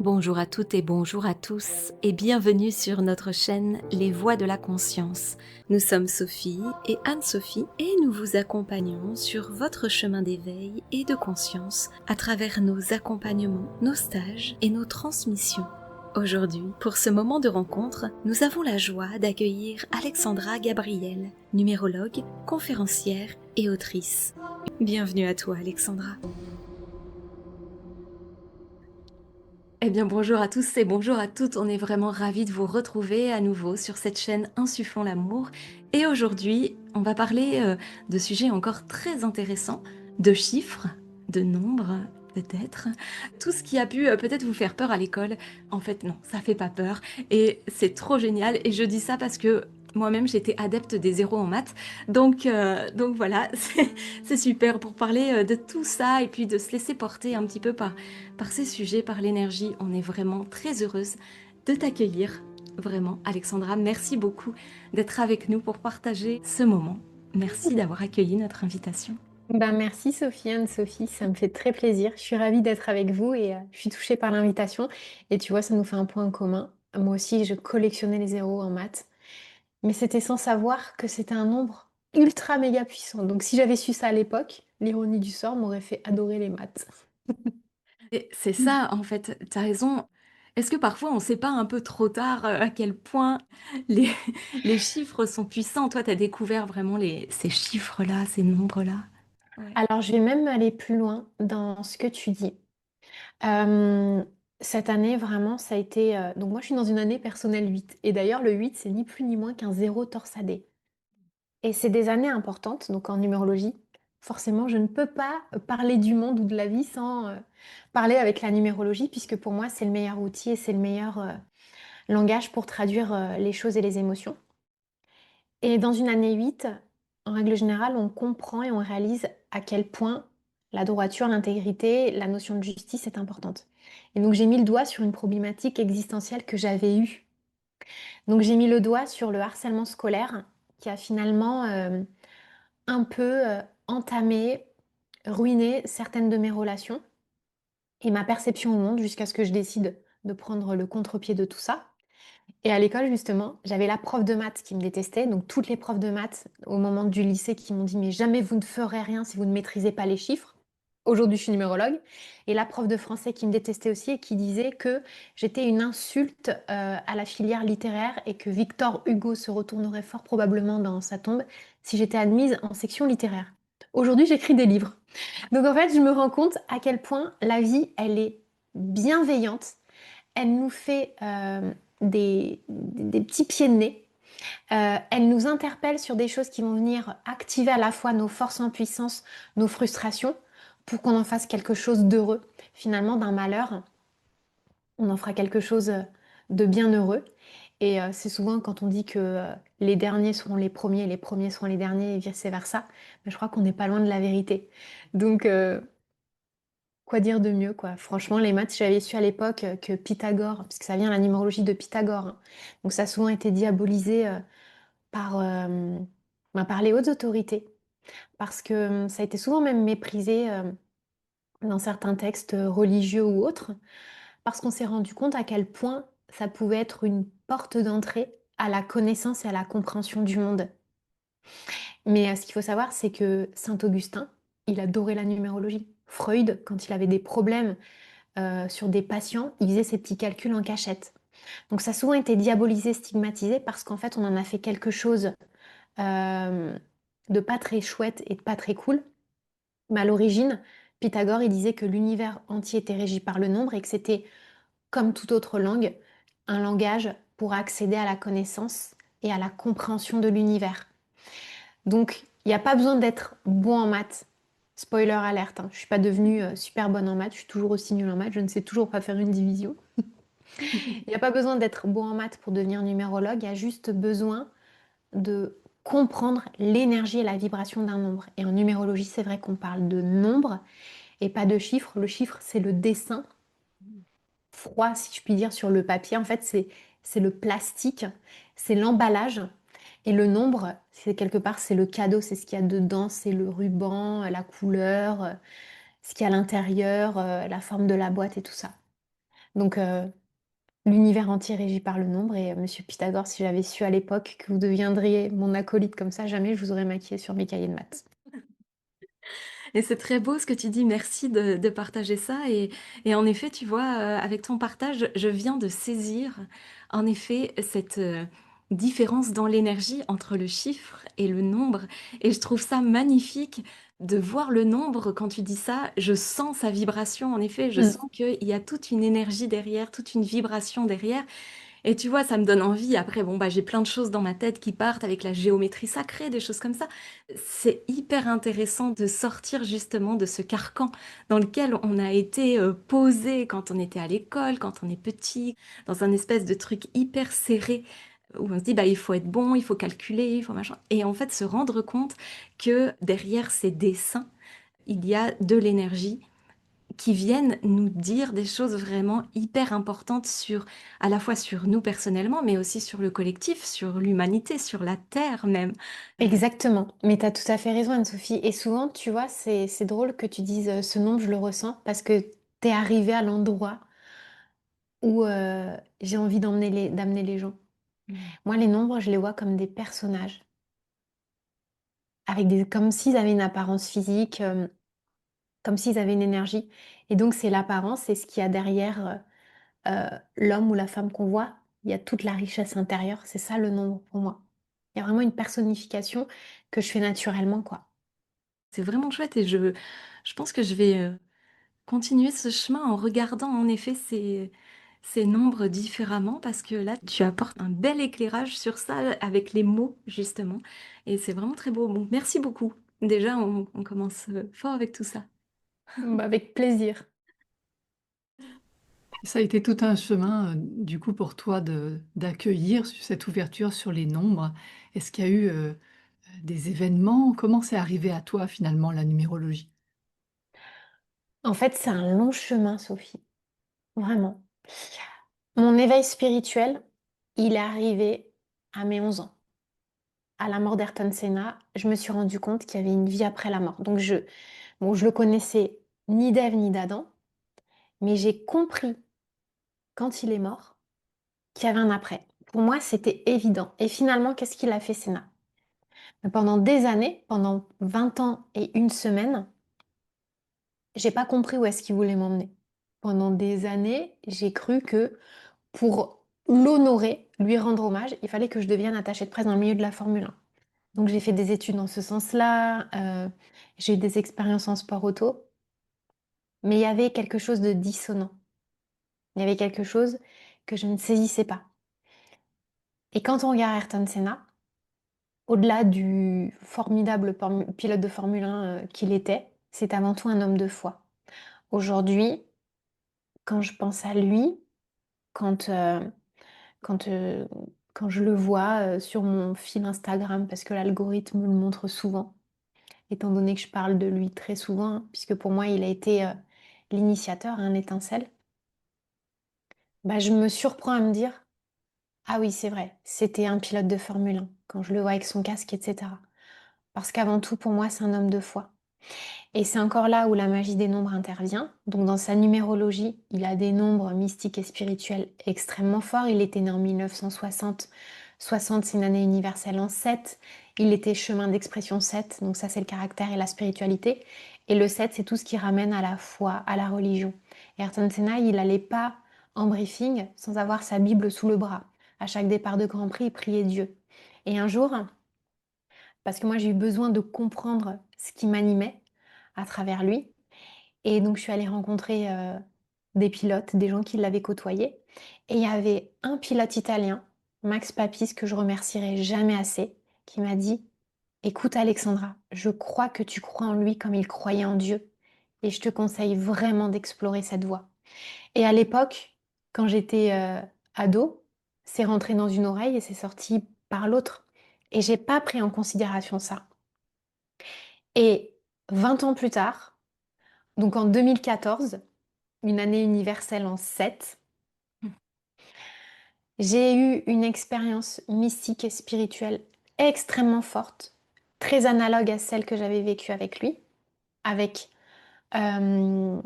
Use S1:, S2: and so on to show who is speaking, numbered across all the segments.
S1: Bonjour à toutes et bonjour à tous et bienvenue sur notre chaîne Les Voix de la Conscience. Nous sommes Sophie et Anne-Sophie et nous vous accompagnons sur votre chemin d'éveil et de conscience à travers nos accompagnements, nos stages et nos transmissions. Aujourd'hui, pour ce moment de rencontre, nous avons la joie d'accueillir Alexandra Gabriel, numérologue, conférencière et autrice. Bienvenue à toi Alexandra. Eh bien bonjour à tous et bonjour à toutes, on est vraiment ravis de vous retrouver à nouveau sur cette chaîne Insufflons l'amour. Et aujourd'hui, on va parler de sujets encore très intéressants, de chiffres, de nombres, peut-être. Tout ce qui a pu peut-être vous faire peur à l'école, en fait non, ça fait pas peur. Et c'est trop génial. Et je dis ça parce que moi-même j'étais adepte des zéros en maths. Donc voilà, c'est super pour parler de tout ça et puis de se laisser porter un petit peu par ces sujets, par l'énergie. On est vraiment très heureuse de t'accueillir. Vraiment, Alexandra, merci beaucoup d'être avec nous pour partager ce moment. Merci d'avoir accueilli notre invitation.
S2: Merci Sofiane, Sophie, ça me fait très plaisir. Je suis ravie d'être avec vous et je suis touchée par l'invitation. Et tu vois, ça nous fait un point commun. Moi aussi, je collectionnais les zéros en maths, mais c'était sans savoir que c'était un nombre ultra méga puissant. Donc si j'avais su ça à l'époque, l'ironie du sort m'aurait fait adorer les maths.
S1: Et c'est ça, en fait, tu as raison. Est-ce que parfois on ne sait pas un peu trop tard à quel point les, les chiffres sont puissants? Toi, tu as découvert vraiment ces chiffres-là, ces nombres-là. Ouais.
S2: Alors, je vais même aller plus loin dans ce que tu dis. Euh, Cette année, vraiment, ça a été... Donc moi, je suis dans une année personnelle 8. Et d'ailleurs, le 8, c'est ni plus ni moins qu'un zéro torsadé. Et c'est des années importantes, donc en numérologie. Forcément, je ne peux pas parler du monde ou de la vie sans parler avec la numérologie, puisque pour moi, c'est le meilleur outil et c'est le meilleur langage pour traduire les choses et les émotions. Et dans une année 8, en règle générale, on comprend et on réalise à quel point la droiture, l'intégrité, la notion de justice est importante. Et donc j'ai mis le doigt sur une problématique existentielle que j'avais eue. Donc j'ai mis le doigt sur le harcèlement scolaire qui a finalement un peu entamé, ruiné certaines de mes relations et ma perception au monde jusqu'à ce que je décide de prendre le contre-pied de tout ça. Et à l'école, justement, j'avais la prof de maths qui me détestait, donc toutes les profs de maths au moment du lycée qui m'ont dit mais jamais vous ne ferez rien si vous ne maîtrisez pas les chiffres. Aujourd'hui, je suis numérologue. Et la prof de français qui me détestait aussi et qui disait que j'étais une insulte à la filière littéraire et que Victor Hugo se retournerait fort probablement dans sa tombe si j'étais admise en section littéraire. Aujourd'hui, j'écris des livres. Donc en fait, je me rends compte à quel point la vie, elle est bienveillante. Elle nous fait des petits pieds de nez. Elle nous interpelle sur des choses qui vont venir activer à la fois nos forces en puissance, nos frustrations, pour qu'on en fasse quelque chose d'heureux. Finalement, d'un malheur, on en fera quelque chose de bien heureux. Et c'est souvent quand on dit que les derniers seront les premiers seront les derniers et vice-versa, mais je crois qu'on n'est pas loin de la vérité. Donc, quoi dire de mieux, quoi? Franchement, les maths, si j'avais su à l'époque que Pythagore, parce que ça vient de la numérologie de Pythagore, hein, donc ça a souvent été diabolisé par, par les hautes autorités, parce que ça a été souvent même méprisé dans certains textes religieux ou autres, parce qu'on s'est rendu compte à quel point ça pouvait être une porte d'entrée à la connaissance et à la compréhension du monde. Mais ce qu'il faut savoir, c'est que Saint-Augustin, il adorait la numérologie. Freud, quand il avait des problèmes sur des patients, il faisait ses petits calculs en cachette. Donc ça a souvent été diabolisé, stigmatisé, parce qu'en fait, on en a fait quelque chose euh, de pas très chouette et de pas très cool. Mais à l'origine, Pythagore, il disait que l'univers entier était régi par le nombre et que c'était, comme toute autre langue, un langage pour accéder à la connaissance et à la compréhension de l'univers. Donc, il n'y a pas besoin d'être bon en maths. Spoiler alerte, hein, je ne suis pas devenue super bonne en maths, je suis toujours aussi nulle en maths, je ne sais toujours pas faire une division. Il n'y a pas besoin d'être bon en maths pour devenir numérologue, il y a juste besoin de comprendre l'énergie et la vibration d'un nombre. Et en numérologie, c'est vrai qu'on parle de nombre et pas de chiffres. Le chiffre, c'est le dessin froid, si je puis dire, sur le papier. En fait, c'est le plastique, c'est l'emballage. Et le nombre, c'est quelque part, c'est le cadeau, c'est ce qu'il y a dedans, c'est le ruban, la couleur, ce qu'il y a à l'intérieur, la forme de la boîte et tout ça. Donc, l'univers entier est régi par le nombre et monsieur Pythagore, si j'avais su à l'époque que vous deviendriez mon acolyte comme ça, jamais je vous aurais maquillé sur mes cahiers de maths.
S1: Et c'est très beau ce que tu dis, merci de partager ça. Et en effet, tu vois, avec ton partage, je viens de saisir, en effet, cette différence dans l'énergie entre le chiffre et le nombre. Et je trouve ça magnifique de voir le nombre. Quand tu dis ça, je sens sa vibration. En effet, je
S2: Mm.
S1: sens qu'il y a toute une énergie derrière, toute une vibration derrière. Et tu vois, ça me donne envie. Après, bon, bah, j'ai plein de choses dans ma tête qui partent avec la géométrie sacrée, des choses comme ça. C'est hyper intéressant de sortir justement de ce carcan dans lequel on a été posé quand on était à l'école, quand on est petit, dans un espèce de truc hyper serré où on se dit, bah, il faut être bon, il faut calculer, il faut machin. Et en fait, se rendre compte que derrière ces dessins, il y a de l'énergie qui viennent nous dire des choses vraiment hyper importantes sur, à la fois sur nous personnellement, mais aussi sur le collectif, sur l'humanité, sur la Terre même.
S2: Exactement, mais tu as tout à fait raison Anne-Sophie. Et souvent, tu vois, c'est drôle que tu dises ce nombre, je le ressens, parce que tu es arrivé à l'endroit où j'ai envie d'amener les gens.
S1: Mm.
S2: Moi, les nombres, je les vois comme des personnages, avec comme s'ils avaient une apparence physique, comme s'ils avaient une énergie. Et donc, c'est l'apparence, c'est ce qu'il y a derrière l'homme ou la femme qu'on voit. Il y a toute la richesse intérieure. C'est ça le nombre pour moi. Il y a vraiment une personnification que je fais naturellement, quoi.
S1: C'est vraiment chouette et je pense que je vais continuer ce chemin en regardant en effet ces nombres différemment parce que là, tu apportes un bel éclairage sur ça avec les mots justement. Et c'est vraiment très beau. Bon, merci beaucoup. Déjà, on commence fort avec tout ça.
S2: Bah, avec plaisir.
S3: Ça a été tout un chemin, du coup, pour toi d'accueillir cette ouverture sur les nombres. Est-ce qu'il y a eu des événements? Comment c'est arrivé à toi, finalement, la numérologie?
S2: En fait, c'est un long chemin, Sophie. Vraiment. Mon éveil spirituel, il est arrivé à mes 11 ans. À la mort d'Ayrton Senna, je me suis rendu compte qu'il y avait une vie après la mort. Donc, bon, je le connaissais ni d'Ève ni d'Adam, mais j'ai compris quand il est mort qu'il y avait un après. Pour moi, c'était évident. Et finalement, qu'est-ce qu'il a fait, Senna? Pendant des années, pendant 20 ans et une semaine, j'ai pas compris où est-ce qu'il voulait m'emmener. Pendant des années, j'ai cru que pour l'honorer, lui rendre hommage, il fallait que je devienne attachée de presse dans le milieu de la Formule 1. Donc j'ai fait des études dans ce sens-là, j'ai eu des expériences en sport auto, mais il y avait quelque chose de dissonant. Il y avait quelque chose que je ne saisissais pas. Et quand on regarde Ayrton Senna, au-delà du formidable pilote de Formule 1 qu'il était, c'est avant tout un homme de foi. Aujourd'hui, quand je pense à lui, quand, euh, quand, euh, quand je le vois sur mon fil Instagram, parce que l'algorithme me le montre souvent, étant donné que je parle de lui très souvent, hein, puisque pour moi il a été l'initiateur, un étincelle, bah, je me surprends à me dire, ah oui c'est vrai, c'était un pilote de Formule 1, quand je le vois avec son casque, etc. Parce qu'avant tout, pour moi, c'est un homme de foi. Et c'est encore là où la magie des nombres intervient. Donc dans sa numérologie, il a des nombres mystiques et spirituels extrêmement forts. Il était né en 1960. 60, c'est une année universelle en 7. Il était chemin d'expression 7. Donc ça, c'est le caractère et la spiritualité. Et le 7, c'est tout ce qui ramène à la foi, à la religion. Et Ayrton Senna, il n'allait pas en briefing sans avoir sa Bible sous le bras. À chaque départ de Grand Prix, il priait Dieu. Et un jour, parce que moi j'ai eu besoin de comprendre ce qui m'animait à travers lui. Et donc je suis allée rencontrer des pilotes, des gens qui l'avaient côtoyé. Et il y avait un pilote italien, Max Papis, que je remercierai jamais assez, qui m'a dit, écoute Alexandra, je crois que tu crois en lui comme il croyait en Dieu. Et je te conseille vraiment d'explorer cette voie. Et à l'époque, quand j'étais ado, c'est rentré dans une oreille et c'est sorti par l'autre. Et j'ai pas pris en considération ça. Et 20 ans plus tard, donc en 2014, une année universelle en 7, j'ai eu une expérience mystique et spirituelle extrêmement forte, très analogue à celle que j'avais vécue avec lui, avec un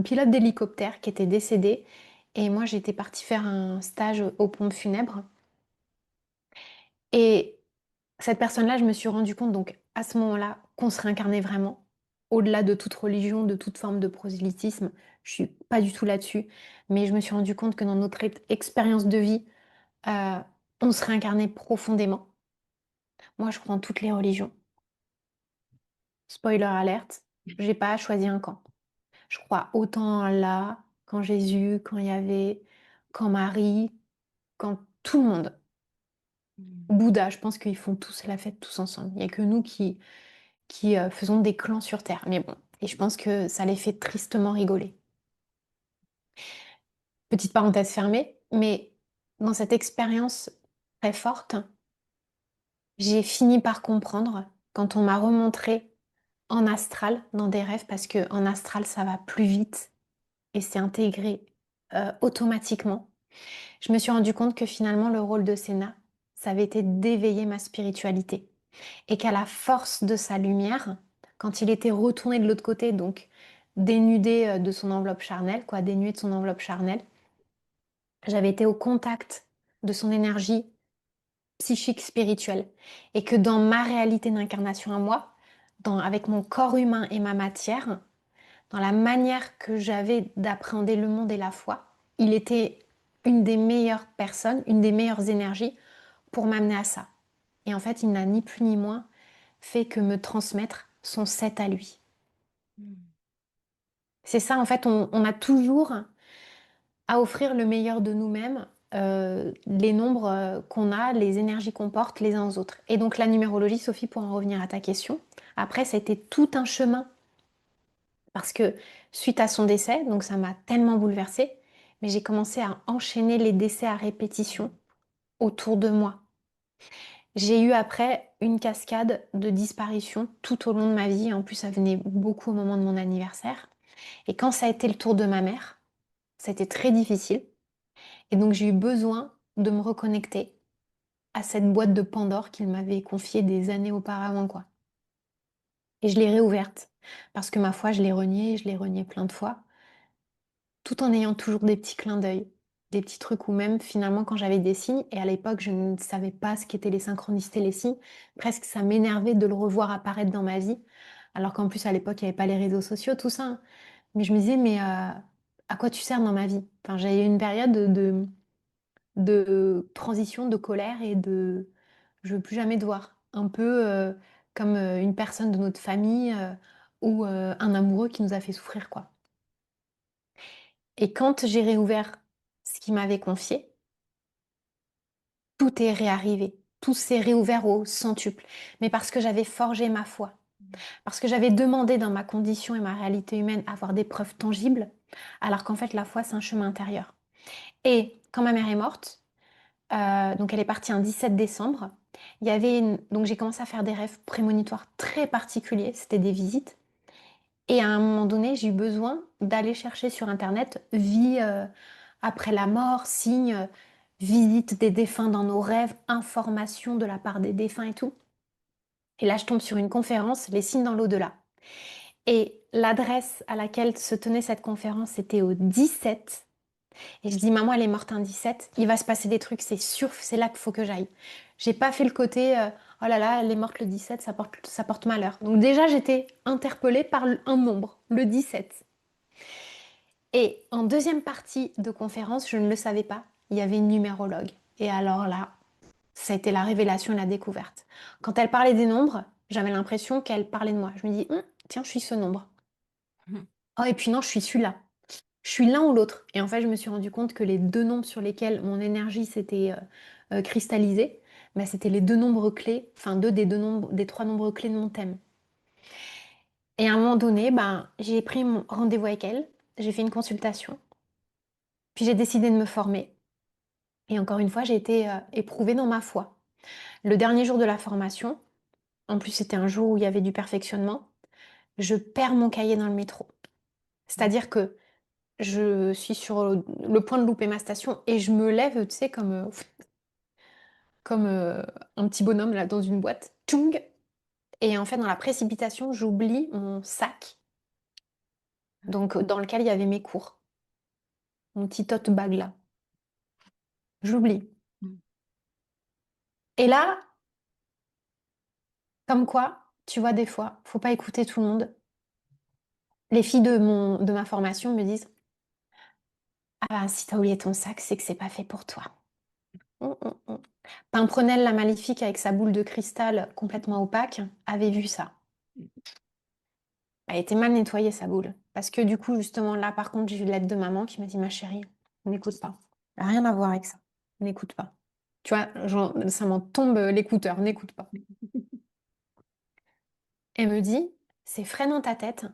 S2: pilote d'hélicoptère qui était décédé Et moi, j'étais partie faire un stage aux pompes funèbres. Et cette personne-là, je me suis rendu compte, donc à ce moment-là, qu'on se réincarnait vraiment, au-delà de toute religion, de toute forme de prosélytisme. Je suis pas du tout là-dessus, mais je me suis rendu compte que dans notre expérience de vie, euh, on se réincarnait profondément. Moi, je crois en toutes les religions. Spoiler alerte, j'ai pas choisi un camp. Je crois autant en Allah qu'en Jésus, qu'en Yahvé, qu'en Marie, qu'en tout le monde.
S1: Mmh.
S2: Bouddha, je pense qu'ils font tous la fête tous ensemble. Il n'y a que nous qui faisons des clans sur Terre. Mais bon, et je pense que ça les fait tristement rigoler. Petite parenthèse fermée, mais dans cette expérience très forte, j'ai fini par comprendre quand on m'a remontré en astral, dans des rêves, parce que en astral, ça va plus vite et c'est intégré automatiquement. Je me suis rendu compte que finalement, le rôle de Sénat, ça avait été d'éveiller ma spiritualité. Et qu'à la force de sa lumière, quand il était retourné de l'autre côté, donc dénudé de son enveloppe charnelle, quoi, dénué de son enveloppe charnelle, j'avais été au contact de son énergie psychique spirituelle. Et que dans ma réalité d'incarnation à moi, avec mon corps humain et ma matière, dans la manière que j'avais d'appréhender le monde et la foi, il était une des meilleures personnes, une des meilleures énergies pour m'amener à ça. Et en fait, il n'a ni plus ni moins fait que me transmettre son 7 à lui.
S1: Mmh.
S2: C'est ça, en fait, on a toujours à offrir le meilleur de nous-mêmes, les nombres qu'on a, les énergies qu'on porte les uns aux autres. Et donc la numérologie, Sophie, pour en revenir à ta question, après, ça a été tout un chemin parce que suite à son décès, donc ça m'a tellement bouleversée, mais j'ai commencé à enchaîner les décès à répétition autour de moi. J'ai eu après une cascade de disparitions tout au long de ma vie. En plus, ça venait beaucoup au moment de mon anniversaire. Et quand ça a été le tour de ma mère, ça a été très difficile. Et donc, j'ai eu besoin de me reconnecter à cette boîte de Pandore qu'il m'avait confiée des années auparavant, quoi. Et je l'ai réouverte. Parce que ma foi, je l'ai reniée plein de fois. Tout en ayant toujours des petits clins d'œil, des petits trucs où même finalement quand j'avais des signes, et à l'époque je ne savais pas ce qu'étaient les synchronicités, les signes, presque ça m'énervait de le revoir apparaître dans ma vie, alors qu'en plus à l'époque il n'y avait pas les réseaux sociaux, tout ça, hein. Mais je me disais, mais à quoi tu sers dans ma vie? Enfin, j'avais eu une période de transition, de colère et de je veux plus jamais te voir. Un peu comme une personne de notre famille ou un amoureux qui nous a fait souffrir, quoi. Et quand j'ai réouvert ce qu'il m'avait confié, tout est réarrivé. Tout s'est réouvert au centuple. Mais parce que j'avais forgé ma foi. Parce que j'avais demandé dans ma condition et ma réalité humaine avoir des preuves tangibles, alors qu'en fait la foi c'est un chemin intérieur. Et quand ma mère est morte, donc elle est partie un 17 décembre, donc j'ai commencé à faire des rêves prémonitoires très particuliers, c'était des visites. Et à un moment donné, j'ai eu besoin d'aller chercher sur Internet vie après la mort, signes, visite des défunts dans nos rêves, informations de la part des défunts et tout. Et là, je tombe sur une conférence, Les signes dans l'au-delà. Et l'adresse à laquelle se tenait cette conférence, c'était au 17. Et je dis, maman, elle est morte un 17, il va se passer des trucs, c'est sûr, c'est là qu'il faut que j'aille. J'ai pas fait le côté, oh là là, elle est morte le 17, ça porte malheur. Donc déjà, j'étais interpellée par un nombre, le 17. Et en deuxième partie de conférence, je ne le savais pas, il y avait une numérologue. Et alors là, ça a été la révélation et la découverte. Quand elle parlait des nombres, j'avais l'impression qu'elle parlait de moi. Je me dis, tiens, je suis ce nombre.
S1: Mmh.
S2: Oh, et puis non, je suis celui-là. Je suis l'un ou l'autre. Et en fait, je me suis rendu compte que les deux nombres sur lesquels mon énergie s'était cristallisée, bah, c'était les deux nombres clés, enfin deux nombres, des trois nombres clés de mon thème. Et à un moment donné, ben, j'ai pris mon rendez-vous avec elle, j'ai fait une consultation, puis j'ai décidé de me former. Et encore une fois, j'ai été éprouvée dans ma foi. Le dernier jour de la formation, en plus c'était un jour où il y avait du perfectionnement, je perds mon cahier dans le métro. C'est-à-dire que je suis sur le point de louper ma station et je me lève, tu sais, comme un petit bonhomme là dans une boîte. Tchoung. Et en fait, dans la précipitation, j'oublie mon sac, donc dans lequel il y avait mes cours. mon petit tote bag là. Je l'oublie.
S1: Mmh.
S2: Et là, comme quoi, tu vois, des fois, faut pas écouter tout le monde. Les filles de ma formation me disent: «Ah bah, si t'as oublié ton sac, c'est que c'est pas fait pour toi». Mmh, mmh, mmh. Pimprenelle la maléfique avec sa boule de cristal complètement opaque avait vu ça. Elle était mal nettoyée sa boule. Parce que du coup, justement, là, par contre, j'ai eu l'aide de maman qui m'a dit: «Ma chérie, n'écoute pas. Rien à voir avec ça. N'écoute pas». Tu vois? Genre, ça m'en tombe, l'écouteur, n'écoute pas. Elle me dit: «C'est frais dans ta tête,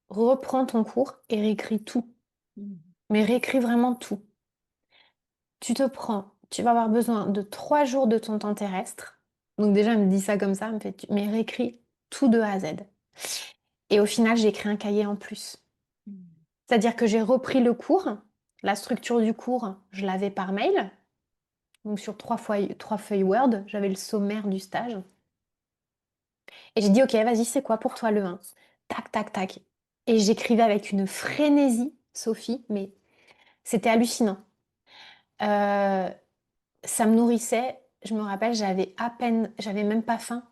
S2: reprends ton cours et réécris tout.
S1: Mmh.
S2: Mais réécris vraiment tout. Tu vas avoir besoin de 3 jours de ton temps terrestre». Donc déjà, elle me dit ça comme ça, elle me fait: «Mais réécris tout de A à Z». Et au final, j'ai écrit un cahier en plus.
S1: Mmh.
S2: C'est-à-dire que j'ai repris le cours, la structure du cours, je l'avais par mail, donc sur 3 feuilles Word, j'avais le sommaire du stage. Et j'ai dit: «OK, vas-y, c'est quoi pour toi le 1?» Tac, tac, tac. Et j'écrivais avec une frénésie, Sophie, mais c'était hallucinant. Heu, Ça me nourrissait. Je me rappelle, j'avais même pas faim.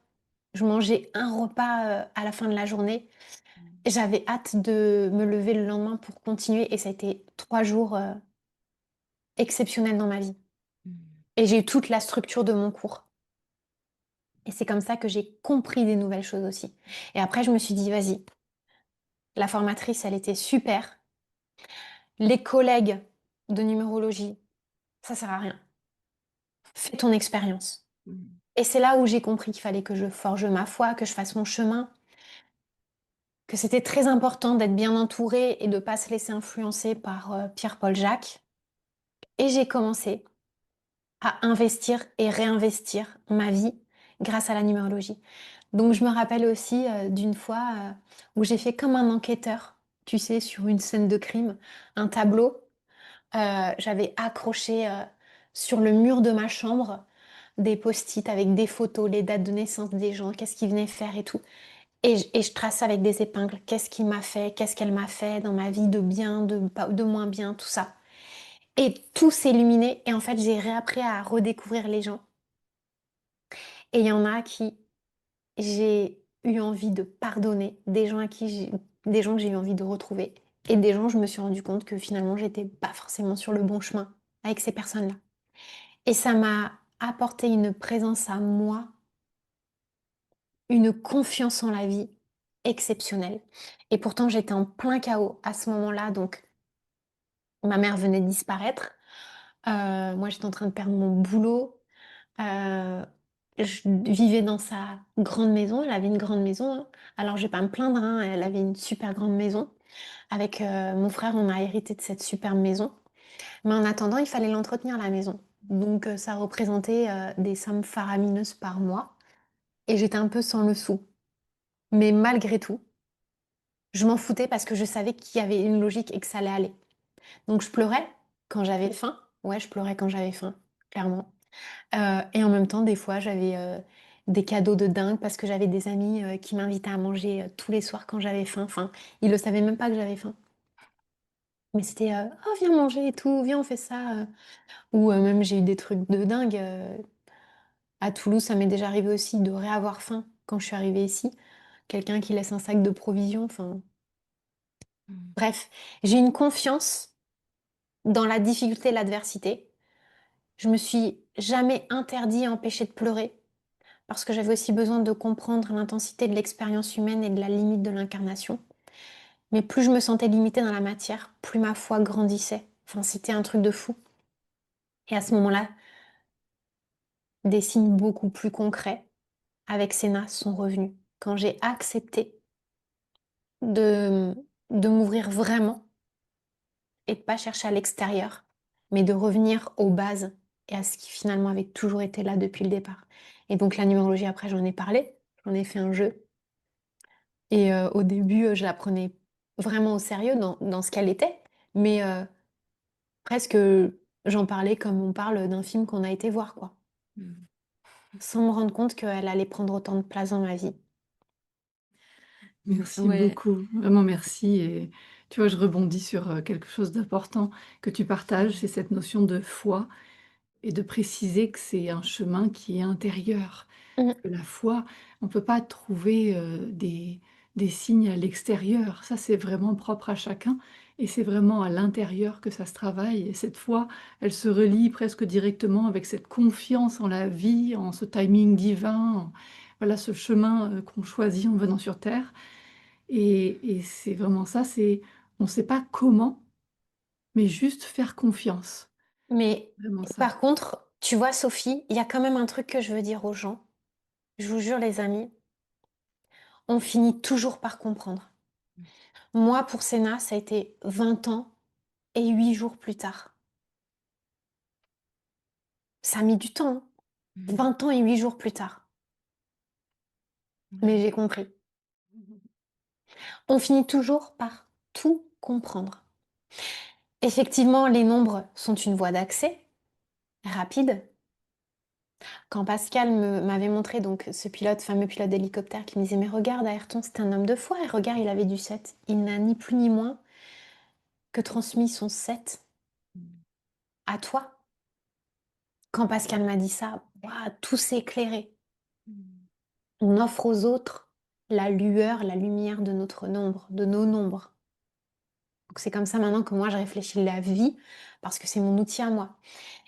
S2: Je mangeais un repas, à la fin de la journée.
S1: Mmh.
S2: J'avais hâte de me lever le lendemain pour continuer et ça a été 3 jours, exceptionnels dans ma vie.
S1: Mmh.
S2: Et j'ai eu toute la structure de mon cours. Et c'est comme ça que j'ai compris des nouvelles choses aussi. Et après, je me suis dit: «Vas-y, la formatrice, elle était super. Les collègues de numérologie, ça sert à rien. Fais ton expérience».
S1: Mmh.
S2: Et c'est là où j'ai compris qu'il fallait que je forge ma foi, que je fasse mon chemin, que c'était très important d'être bien entourée et de pas se laisser influencer par, Pierre-Paul Jacques. Et j'ai commencé à investir et réinvestir ma vie grâce à la numérologie. Donc je me rappelle aussi, d'une fois, où j'ai fait comme un enquêteur, tu sais, sur une scène de crime, un tableau. J'avais accroché, sur le mur de ma chambre des post-it avec des photos, les dates de naissance des gens, qu'est-ce qu'ils venaient faire et tout. Et je traçais avec des épingles, qu'est-ce qu'il m'a fait, qu'est-ce qu'elle m'a fait dans ma vie de bien, de moins bien, tout ça. Et tout s'est illuminé et en fait, j'ai réappris à redécouvrir les gens. Et il y en a qui j'ai eu envie de pardonner, des gens que j'ai eu envie de retrouver et des gens, je me suis rendu compte que finalement, j'étais pas forcément sur le bon chemin avec ces personnes-là. Et ça m'a apporté une présence à moi, une confiance en la vie exceptionnelle. Et pourtant, j'étais en plein chaos à ce moment-là, donc ma mère venait de disparaître, moi, j'étais en train de perdre mon boulot. Heu, je vivais dans sa grande maison, elle avait une grande maison, hein. Alors je vais pas me plaindre, hein, elle avait une super grande maison. Avec, mon frère, on a hérité de cette superbe maison. Mais en attendant, il fallait l'entretenir la maison. Donc, ça représentait, des sommes faramineuses par mois et j'étais un peu sans le sou. Mais malgré tout, je m'en foutais parce que je savais qu'il y avait une logique et que ça allait aller. Donc je pleurais quand j'avais faim. Ouais, je pleurais quand j'avais faim, clairement. Et en même temps, des fois, j'avais, des cadeaux de dingue parce que j'avais des amis, qui m'invitaient à manger, tous les soirs quand j'avais faim. Enfin, ils le savaient même pas que j'avais faim. Mais c'était, «Oh viens manger et tout, viens on fait ça», ou, même j'ai eu des trucs de dingue, à Toulouse, ça m'est déjà arrivé aussi de réavoir faim quand je suis arrivée ici. Quelqu'un qui laisse un sac de provisions, enfin
S1: Mmh.
S2: bref. J'ai une confiance dans la difficulté et l'adversité. Je me suis jamais interdit et empêchée de pleurer. Parce que j'avais aussi besoin de comprendre l'intensité de l'expérience humaine et de la limite de l'incarnation. Mais plus je me sentais limitée dans la matière, plus ma foi grandissait. Enfin, c'était un truc de fou. Et à ce moment-là, des signes beaucoup plus concrets avec Sénat sont revenus. Quand j'ai accepté de, de m'ouvrir vraiment et de pas chercher à l'extérieur, mais de revenir aux bases et à ce qui finalement avait toujours été là depuis le départ. Et donc la numérologie, après, j'en ai parlé, j'en ai fait un jeu. Et au début, je la prenais vraiment au sérieux dans ce qu'elle était, mais presque, j'en parlais comme on parle d'un film qu'on a été voir, quoi.
S1: Mmh.
S2: Sans me rendre compte qu'elle allait prendre autant de place dans ma vie.
S3: Merci
S1: Ouais.
S3: beaucoup, vraiment merci et Tu vois, je rebondis sur, quelque chose d'important que tu partages, c'est cette notion de foi et de préciser que c'est un chemin qui est intérieur.
S2: Mmh.
S3: Que la foi, on ne peut pas trouver, des signes à l'extérieur. Ça, c'est vraiment propre à chacun et c'est vraiment à l'intérieur que ça se travaille et cette foi, elle se relie presque directement avec cette confiance en la vie, en ce timing divin, en voilà, ce chemin, qu'on choisit en venant sur terre et c'est vraiment ça, c'est on ne sait pas comment, mais juste faire confiance.
S2: Mais
S3: Vraiment ça.
S2: par contre, tu vois, Sophie, il y a quand même un truc que je veux dire aux gens. Je vous jure, les amis, on finit toujours par comprendre. Moi, pour Sénat, ça a été 20 ans et 8 jours plus tard. Ça a mis du temps, hein.
S1: Mmh.
S2: 20 ans et 8 jours plus tard. Mais
S1: Ouais.
S2: j'ai compris. On finit toujours par tout comprendre. Effectivement, les nombres sont une voie d'accès rapide. Quand Pascal m'avait montré donc ce pilote, fameux pilote d'hélicoptère qui me disait: «Mais regarde, Ayrton, c'était un homme de foi et regarde, il avait du 7. Il n'a ni plus ni moins que transmis son 7
S1: Mmh.
S2: à toi». Quand Pascal m'a dit ça, waouh, tout s'est éclairé.
S1: Mmh.
S2: On offre aux autres la lueur, la lumière de notre nombre, de nos nombres. Donc c'est comme ça maintenant que moi je réfléchis la vie parce que c'est mon outil à moi.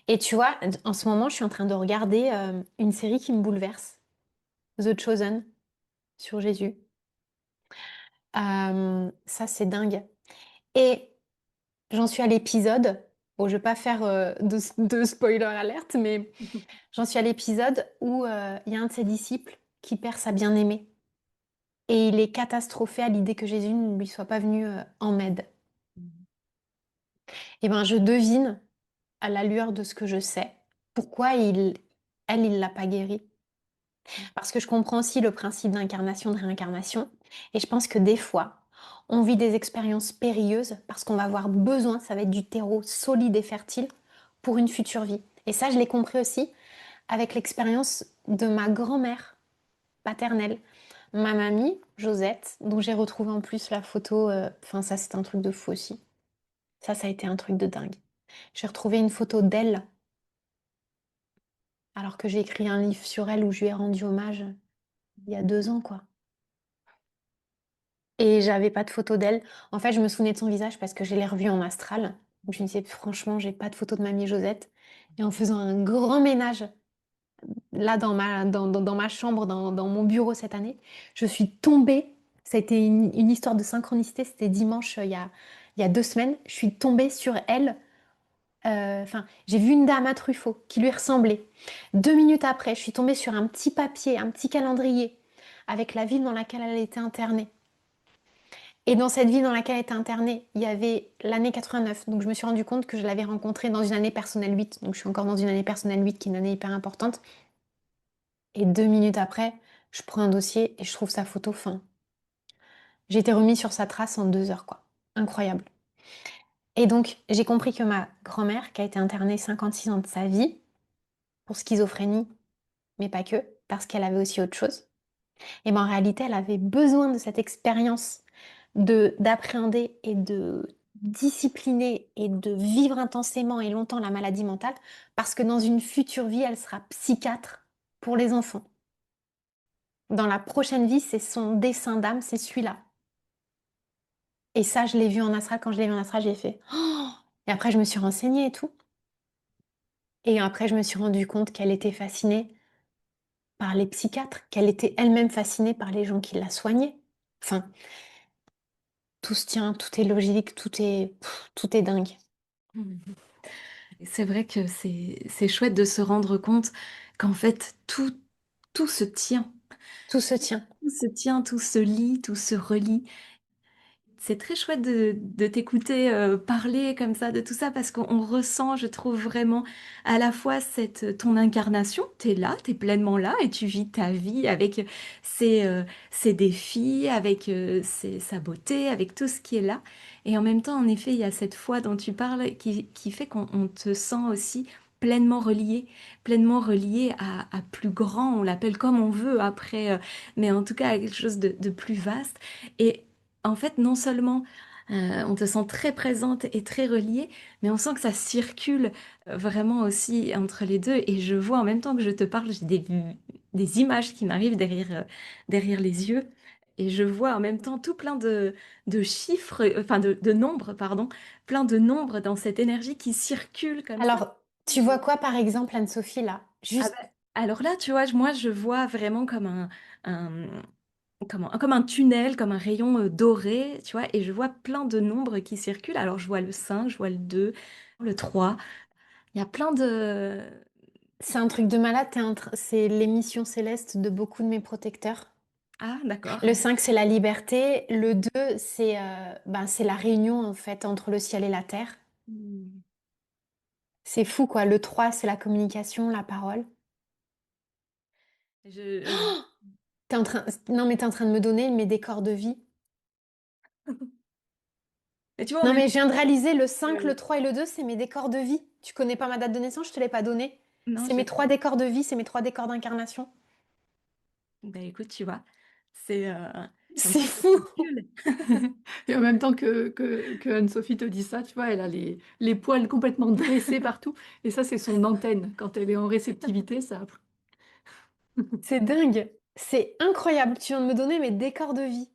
S2: Et tu vois, en ce moment, je suis en train de regarder une série qui me bouleverse, The Chosen, sur Jésus. Ça, c'est dingue. Et j'en suis à l'épisode, bon, je vais pas faire de spoiler alerte, mais j'en suis à l'épisode où il y a un de ses disciples qui perd sa bien-aimée. Et il est catastrophé à l'idée que Jésus ne lui soit pas venu en aide.
S1: Mmh.
S2: Et ben, je devine, à la lueur de ce que je sais, pourquoi il l'a pas guéri. Parce que je comprends aussi le principe d'incarnation, de réincarnation. Et je pense que des fois, on vit des expériences périlleuses parce qu'on va avoir besoin, ça va être du terreau solide et fertile pour une future vie. Et ça, je l'ai compris aussi avec l'expérience de ma grand-mère paternelle. Ma mamie, Josette, dont j'ai retrouvé en plus la photo, enfin ça c'est un truc de fou aussi. Ça a été un truc de dingue. J'ai retrouvé une photo d'elle, alors que j'ai écrit un livre sur elle où je lui ai rendu hommage il y a 2 ans, quoi. Et j'avais pas de photo d'elle. En fait, je me souvenais de son visage parce que je l'ai revue en astral. Donc je me disais: «Franchement, j'ai pas de photo de mamie Josette» et en faisant un grand ménage, là, dans ma chambre, dans mon bureau cette année, je suis tombée, ça a été une histoire de synchronicité, c'était dimanche, il y a 2 semaines, je suis tombée sur elle, enfin, j'ai vu une dame à Truffaut qui lui ressemblait. 2 minutes après, je suis tombée sur un petit papier, un petit calendrier avec la ville dans laquelle elle était internée. Et dans cette ville dans laquelle elle était internée, il y avait l'année 89. Donc je me suis rendu compte que je l'avais rencontrée dans une année personnelle 8. Donc je suis encore dans une année personnelle 8 qui est une année hyper importante. Et 2 minutes après, je prends un dossier et je trouve sa photo fin. J'ai été remise sur sa trace en 2 heures, quoi. Incroyable. Et donc, j'ai compris que ma grand-mère, qui a été internée 56 ans de sa vie pour schizophrénie, mais pas que, parce qu'elle avait aussi autre chose, et ben en réalité, elle avait besoin de cette expérience d'appréhender et de discipliner et de vivre intensément et longtemps la maladie mentale, parce que dans une future vie, elle sera psychiatre pour les enfants. Dans la prochaine vie, c'est son dessin d'âme, c'est celui-là. Et ça, je l'ai vu en astral. Quand je l'ai vu en astral, j'ai fait «Oh!» Et après, je me suis renseignée et tout. Et après, je me suis rendu compte qu'elle était fascinée par les psychiatres, qu'elle était elle-même fascinée par les gens qui la soignaient. Enfin, tout se tient, tout est logique, tout est dingue.
S1: Mmh. C'est vrai que c'est chouette de se rendre compte qu'en fait tout se tient.
S2: Tout se tient.
S1: Tout se tient, tout se lie, tout se relie. C'est très chouette de t'écouter, parler comme ça de tout ça parce qu'on ressent, je trouve vraiment à la fois ton incarnation, tu es là, tu es pleinement là et tu vis ta vie avec ses défis, avec, sa beauté, avec tout ce qui est là et en même temps, en effet, il y a cette foi dont tu parles qui fait qu'on te sent aussi pleinement relié à plus grand, on l'appelle comme on veut après, mais en tout cas à quelque chose de plus vaste et en fait, non seulement On te sent très présente et très reliée, mais on sent que ça circule vraiment aussi entre les deux. Et je vois en même temps que je te parle, j'ai des images qui m'arrivent derrière les yeux. Et je vois en même temps tout plein de chiffres, enfin de nombres, pardon, plein de nombres dans cette énergie qui circule comme ça.
S2: Alors, tu vois quoi par exemple, Anne-Sophie, là?
S1: Ah
S2: Juste,
S1: bah, alors là, tu vois, moi, je vois vraiment un, comme un tunnel, comme un rayon doré, tu vois, et je vois plein de nombres qui circulent. Alors, je vois le 5, je vois le 2, le 3. Il y a plein de...
S2: c'est un truc de malade, c'est l'émission céleste de beaucoup de mes protecteurs.
S1: Ah, d'accord.
S2: Le 5, c'est la liberté. Le 2, c'est la réunion en fait entre le ciel et la terre.
S1: Hmm.
S2: C'est fou quoi. Le 3, c'est la communication, la parole.
S1: Ouais.
S2: Non mais t'es en train de me donner mes décors de vie.
S1: Mais tu vois, en
S2: Non
S1: même
S2: mais je viens de réaliser le
S1: temps...
S2: 5, le 3 et le 2, c'est mes décors de vie. Tu connais pas ma date de naissance, je te l'ai pas donné.
S1: non,
S2: C'est mes
S1: j'ai...
S2: 3 décors de vie, c'est mes 3 décors d'incarnation.
S1: Bah écoute, tu vois, c'est comme
S2: C'est
S1: quoi ça
S2: fou.
S1: circule.
S3: Et en même temps que Anne-Sophie te dit ça, tu vois, elle a les poils complètement dressés partout. Et ça, c'est son antenne. Quand elle est en réceptivité, ça.
S2: C'est dingue. C'est incroyable. Tu viens de me donner mes décors de vie.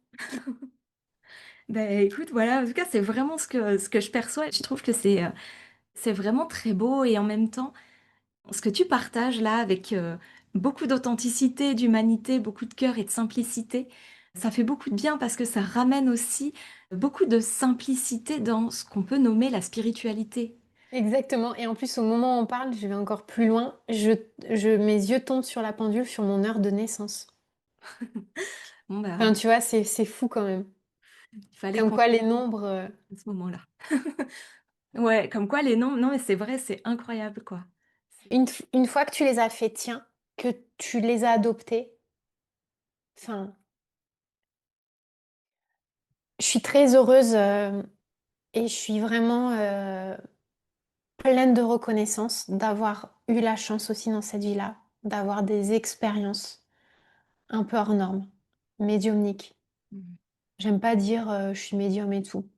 S1: Bah écoute, voilà, en tout cas, c'est vraiment ce que je perçois. Je trouve que c'est vraiment très beau et en même temps, ce que tu partages là avec beaucoup d'authenticité, d'humanité, beaucoup de cœur et de simplicité, ça fait beaucoup de bien parce que ça ramène aussi beaucoup de simplicité dans ce qu'on peut nommer la spiritualité.
S2: Exactement. Et en plus, au moment où on parle, je vais encore plus loin. Mes yeux tombent sur la pendule, sur mon heure de naissance.
S1: Bon, bah,
S2: Enfin, tu vois, c'est fou quand même.
S1: il fallait
S2: Comme
S1: qu'on
S2: quoi, les nombres.
S1: à ce moment-là. Ouais, comme quoi les noms, non mais c'est vrai, c'est incroyable quoi.
S2: Une fois que tu les as fait tiens, que tu les as adoptés, enfin, je suis très heureuse et je suis vraiment pleine de reconnaissance d'avoir eu la chance aussi dans cette vie-là, d'avoir des expériences un peu hors normes, médiumniques.
S1: Mm.
S2: J'aime pas dire je suis médium et tout.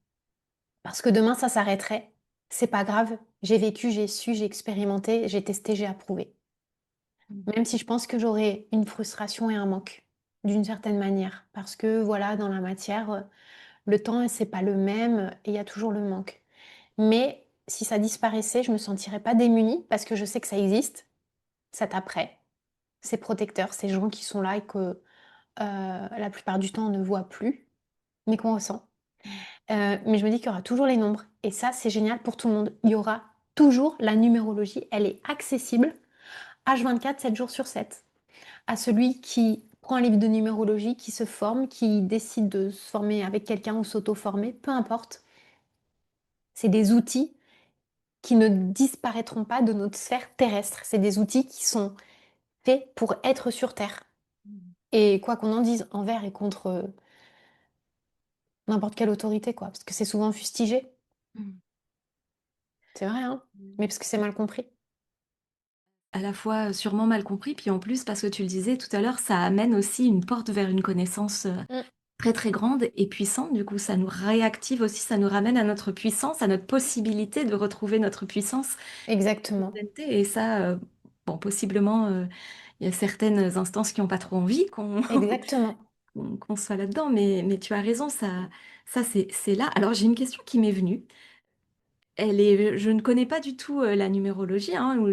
S2: Parce que demain, ça s'arrêterait. C'est pas grave. J'ai vécu, j'ai su, j'ai expérimenté, j'ai testé, j'ai approuvé.
S1: Mm.
S2: Même si je pense que j'aurais une frustration et un manque, d'une certaine manière. Parce que voilà, dans la matière, le temps, c'est pas le même et il y a toujours le manque. Mais si ça disparaissait, je me sentirais pas démunie parce que je sais que ça existe, cet après, ces protecteurs, ces gens qui sont là et que la plupart du temps on ne voit plus, mais qu'on ressent.
S1: Mm.
S2: Mais je me dis qu'il y aura toujours les nombres. Et ça, c'est génial pour tout le monde. Il y aura toujours la numérologie. Elle est accessible H24, 7 jours sur 7. À celui qui prend un livre de numérologie, qui se forme, qui décide de se former avec quelqu'un ou s'auto-former, peu importe. C'est des outils qui ne disparaîtront pas de notre sphère terrestre. C'est des outils qui sont faits pour être sur Terre.
S1: Mm.
S2: Et quoi qu'on en dise, envers et contre n'importe quelle autorité, quoi. Parce que c'est souvent fustigé.
S1: Mm.
S2: C'est vrai, hein? Mais parce que c'est mal compris.
S1: À la fois sûrement mal compris, puis en plus parce que tu le disais tout à l'heure, ça amène aussi une porte vers une connaissance
S2: Mm.
S1: très très grande et puissante. Du coup, ça nous réactive aussi, ça nous ramène à notre puissance, à notre possibilité de retrouver notre puissance
S2: Exactement.
S1: et ça, bon, possiblement, il y a certaines instances qui n'ont pas trop envie qu'on
S2: Exactement.
S1: qu'on soit là-dedans, mais tu as raison, ça c'est là. Alors j'ai une question qui m'est venue. Je ne connais pas du tout la numérologie hein, ou,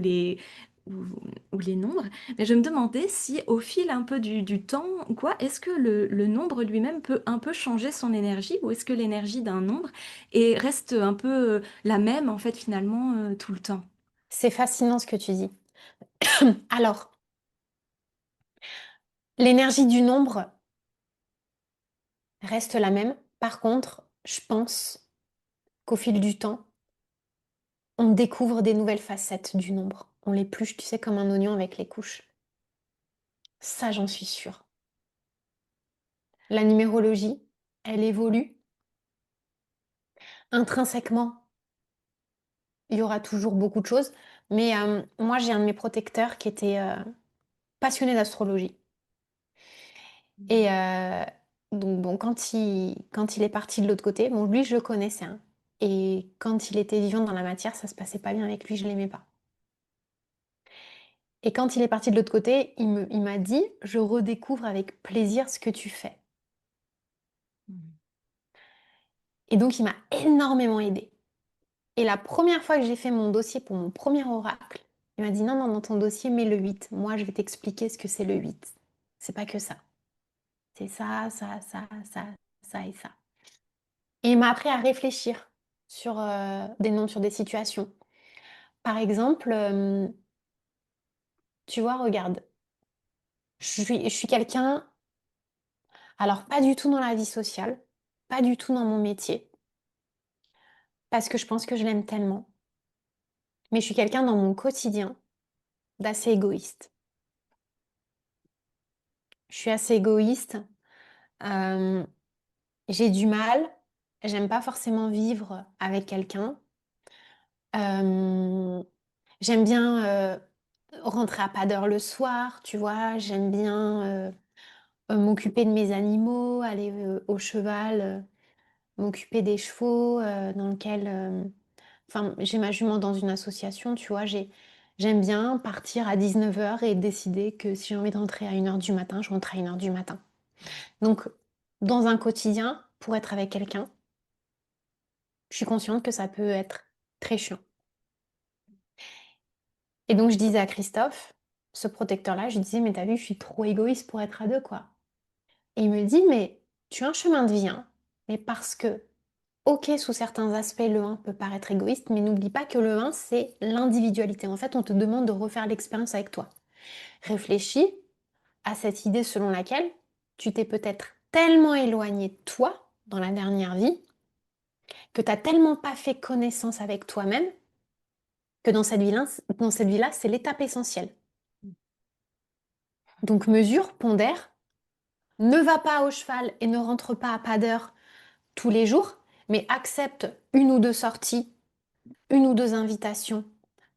S1: ou les nombres, mais je me demandais si au fil un peu du temps, ou quoi, est-ce que le nombre lui-même peut un peu changer son énergie ou est-ce que l'énergie d'un nombre reste un peu la même en fait finalement tout le temps?
S2: C'est fascinant ce que tu dis. Alors, l'énergie du nombre reste la même. Par contre, je pense qu'au fil du temps, on découvre des nouvelles facettes du nombre. On l'épluche, tu sais, comme un oignon avec les couches. Ça, j'en suis sûre. La numérologie, elle évolue. Intrinsèquement, il y aura toujours beaucoup de choses. Mais moi, j'ai un de mes protecteurs qui était passionné d'astrologie. Et Donc bon, quand il est parti de l'autre côté, bon, lui, je le connaissais, hein. Et quand il était vivant dans la matière, ça se passait pas bien avec lui, je l'aimais pas. Et quand il est parti de l'autre côté, il m'a dit: «Je redécouvre avec plaisir ce que tu fais».
S1: Mmh.
S2: Et donc il m'a énormément aidée. Et la première fois que j'ai fait mon dossier pour mon premier oracle, il m'a dit: «Non, non, dans ton dossier, mets le 8. Moi, je vais t'expliquer ce que c'est le 8. C'est pas que ça. C'est ça, ça, ça, ça, ça et ça». Et il m'a appris à réfléchir sur, des noms, sur des situations. Par exemple, tu vois, regarde, je suis quelqu'un, alors pas du tout dans la vie sociale, pas du tout dans mon métier, parce que je pense que je l'aime tellement, mais je suis quelqu'un dans mon quotidien d'assez égoïste. Je suis assez égoïste, hem, j'ai du mal, j'aime pas forcément vivre avec quelqu'un. Hem, J'aime bien, rentrer à pas d'heure le soir, tu vois? J'aime bien, m'occuper de mes animaux, aller, au cheval, m'occuper des chevaux, dans lequel, enfin, j'ai ma jument dans une association, tu vois? J'aime bien partir à 19h et décider que si j'ai envie de rentrer à 1h du matin, je rentre à 1h du matin. Donc dans un quotidien, pour être avec quelqu'un, je suis consciente que ça peut être très chiant. Et donc je disais à Christophe, ce protecteur-là, je lui disais: «Mais tu vu, je suis trop égoïste pour être à 2, quoi». Et il me dit: «Mais tu as un chemin de vie, hein, mais parce que, OK, sous certains aspects, le 1 peut paraître égoïste, mais n'oublie pas que le 1, c'est l'individualité. En fait, on te demande de refaire l'expérience avec toi. Réfléchis à cette idée selon laquelle tu t'es peut-être tellement éloigné de toi dans la dernière vie, que tu as tellement pas fait connaissance avec toi-même, que dans cette vie-là, c'est l'étape essentielle. Donc mesure, pondère, ne va pas au cheval et ne rentre pas à pas d'heure tous les jours, mais accepte une ou deux sorties, une ou deux invitations,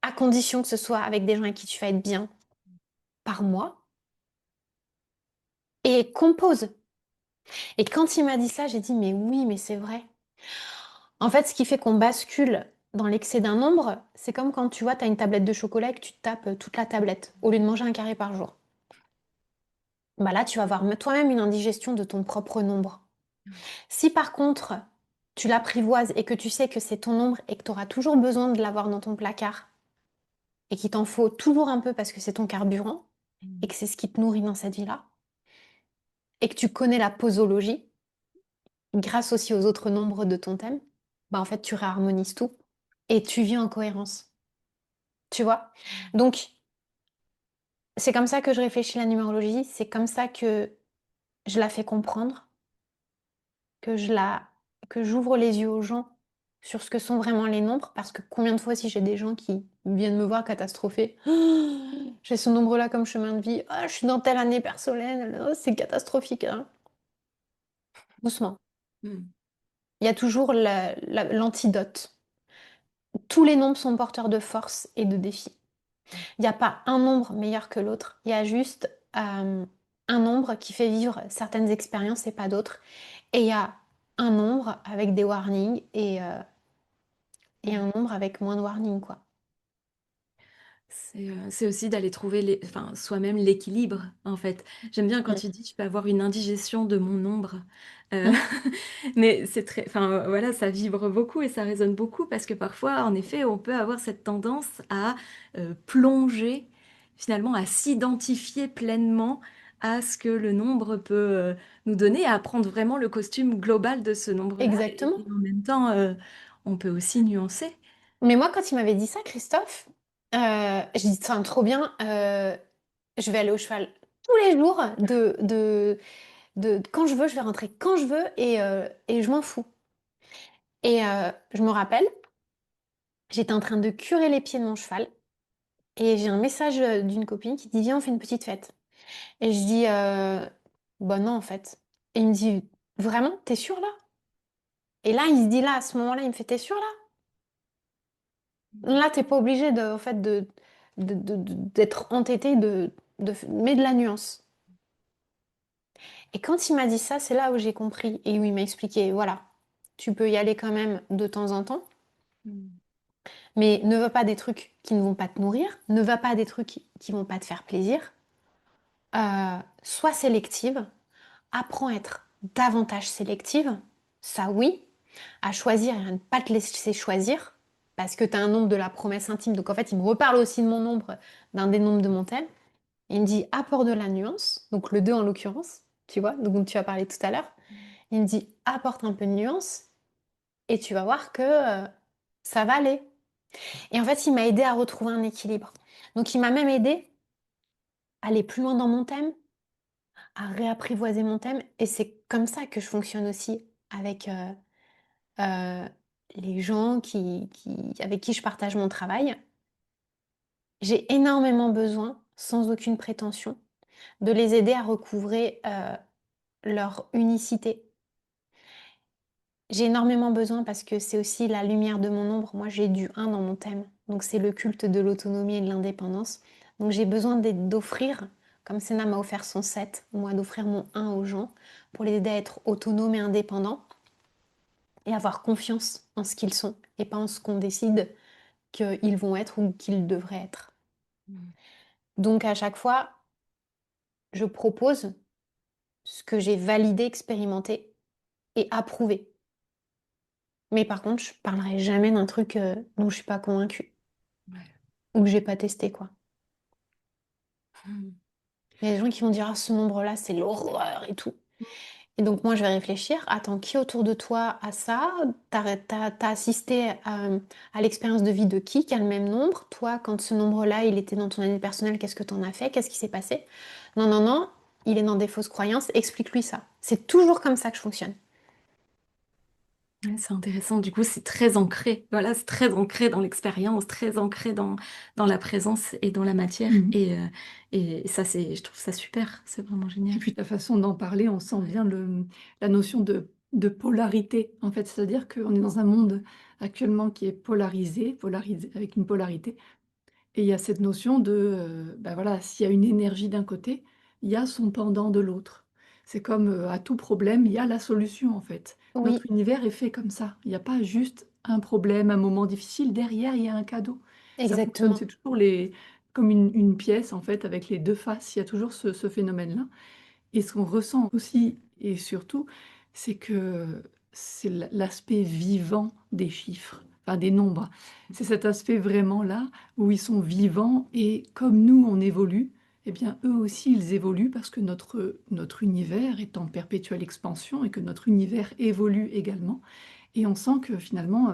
S2: à condition que ce soit avec des gens avec qui tu vas être bien par mois, et compose. Et quand il m'a dit ça, j'ai dit: «Mais oui, mais c'est vrai». En fait, ce qui fait qu'on bascule dans l'excès d'un nombre, c'est comme quand tu vois, tu as une tablette de chocolat et que tu te tapes toute la tablette, au lieu de manger un carré par jour. Bah là, tu vas avoir toi-même une indigestion de ton propre nombre. Si par contre, tu l'apprivoises et que tu sais que c'est ton nombre et que tu auras toujours besoin de l'avoir dans ton placard et qu'il t'en faut toujours un peu parce que c'est ton carburant et
S1: Mmh.
S2: que c'est ce qui te nourrit dans cette vie-là, et que tu connais la posologie grâce aussi aux autres nombres de ton thème, bah en fait, tu réharmonises tout et tu vis en cohérence. Tu vois? Donc, c'est comme ça que je réfléchis la numérologie, c'est comme ça que je la fais comprendre, que je la que j'ouvre les yeux aux gens sur ce que sont vraiment les nombres, parce que combien de fois si j'ai des gens qui viennent me voir catastrophée: «J'ai ce nombre-là comme chemin de vie. Ah, je suis dans telle année personnelle, oh, c'est catastrophique, hein». Doucement.
S1: Mmh.
S2: Il y a toujours l'antidote. Tous les nombres sont porteurs de force et de défis. Il y a pas un nombre meilleur que l'autre. Il y a juste, un nombre qui fait vivre certaines expériences et pas d'autres. Et il y a un nombre avec des warnings et
S1: Mmh.
S2: un nombre avec moins de warnings, quoi.
S1: C'est aussi d'aller trouver enfin, soi-même l'équilibre, en fait. J'aime bien quand
S2: Mmh.
S1: tu dis: «Tu peux avoir une indigestion de mon ombre», heu,
S2: Mmh.
S1: mais c'est très enfin, voilà, ça vibre beaucoup et ça résonne beaucoup parce que parfois, en effet, on peut avoir cette tendance à, plonger, finalement, à s'identifier pleinement à ce que le nombre peut, nous donner, à prendre vraiment le costume global de ce nombre-là et
S2: Exactement.
S1: en même temps, on peut aussi nuancer.
S2: Mais moi, quand il m'avait dit ça, Christophe, j'ai dit: «Enfin, trop bien, je vais aller au cheval tous les jours de quand je veux, je vais rentrer quand je veux et je m'en fous». Et je me rappelle, j'étais en train de curer les pieds de mon cheval et j'ai un message, d'une copine qui dit: «Viens, on fait une petite fête». Et je dis: «Bah, non, en fait». Et il me dit: «Vraiment? Tu es sûr, là?» Et là, il se dit là, à ce moment-là, il me fait: «Tu es sûr, là? Là, tu es pas obligé de en fait, d'être entêté de f mets de la nuance». Et quand il m'a dit ça, c'est là où j'ai compris et où il m'a expliqué, voilà, tu peux y aller quand même de temps en temps,
S1: Mmh.
S2: mais ne va pas des trucs qui ne vont pas te nourrir, ne va pas des trucs qui vont pas te faire plaisir. Sois sélective, apprends à être davantage sélective, ça oui, à choisir et à ne pas te laisser choisir, parce que tu as un nombre de la promesse intime. Donc en fait, il me reparle aussi de mon nombre, d'un des nombres de mon thème. Il me dit apport de la nuance, donc le 2 en l'occurrence, tu vois, donc dont tu as parlé tout à l'heure. Il me dit apporte un peu de nuance et tu vas voir que ça va aller. Et en fait, il m'a aidé à retrouver un équilibre. Donc il m'a même aidé à aller plus loin dans mon thème, à réapprivoiser mon thème. Et c'est comme ça que je fonctionne aussi avec les gens avec qui je partage mon travail. J'ai énormément besoin, sans aucune prétention, de les aider à recouvrer leur unicité. J'ai énormément besoin parce que c'est aussi la lumière de mon ombre. Moi, j'ai du un dans mon thème. Donc, c'est le culte de l'autonomie et de l'indépendance. Donc, j'ai besoin d'offrir, comme Senna m'a offert son 7, moi, d'offrir mon un aux gens pour les aider à être autonomes et indépendants et avoir confiance en ce qu'ils sont et pas en ce qu'on décide qu'ils vont être ou qu'ils devraient être.
S1: Mmh.
S2: Donc, à chaque fois, je propose ce que j'ai validé, expérimenté et approuvé. Mais par contre, je parlerai jamais d'un truc dont je suis pas convaincue.
S1: Ouais.
S2: Ou que j'ai pas testé, quoi.
S1: Mmh.
S2: Il y a des gens qui vont dire: «Ah ce nombre-là, c'est l'horreur et tout» et donc moi je vais réfléchir: «Attends, qui autour de toi a ça? Tu assisté à l'expérience de vie de qui a le même nombre? Toi, quand ce nombre-là, il était dans ton année personnelle, qu'est-ce que tu en as fait? Qu'est-ce qui s'est passé? Non, non, non, il est dans des fausses croyances, explique-lui ça». C'est toujours comme ça que je fonctionne.
S1: Ouais, c'est intéressant. Du coup, c'est très ancré. Voilà, c'est très ancré dans l'expérience, très ancré dans la présence et dans la matière
S3: Mmh.
S1: et ça, c'est je trouve ça super. C'est vraiment génial.
S3: Et puis ta façon d'en parler, on sent
S1: Ouais.
S3: bien la notion de polarité, en fait. C'est-à-dire qu'on est dans un monde actuellement qui est polarisé avec une polarité. Et il y a cette notion de, bah, voilà, s'il y a une énergie d'un côté, il y a son pendant de l'autre. C'est comme, à tout problème, il y a la solution, en fait. Notre
S2: Oui,
S3: univers est fait comme ça. Il y a pas juste un problème, un moment difficile, derrière, il y a un cadeau. Ça fonctionne,
S2: exactement.
S3: c'est toujours les comme une pièce, en fait, avec les 2 faces. Il y a toujours ce phénomène-là. Et ce qu'on ressent aussi et surtout, c'est que c'est l'aspect vivant des chiffres, enfin des nombres. C'est cet aspect vraiment là où ils sont vivants et comme nous on évolue, eh bien eux aussi ils évoluent parce que notre univers est en perpétuelle expansion et que notre univers évolue également. Et on sent que finalement,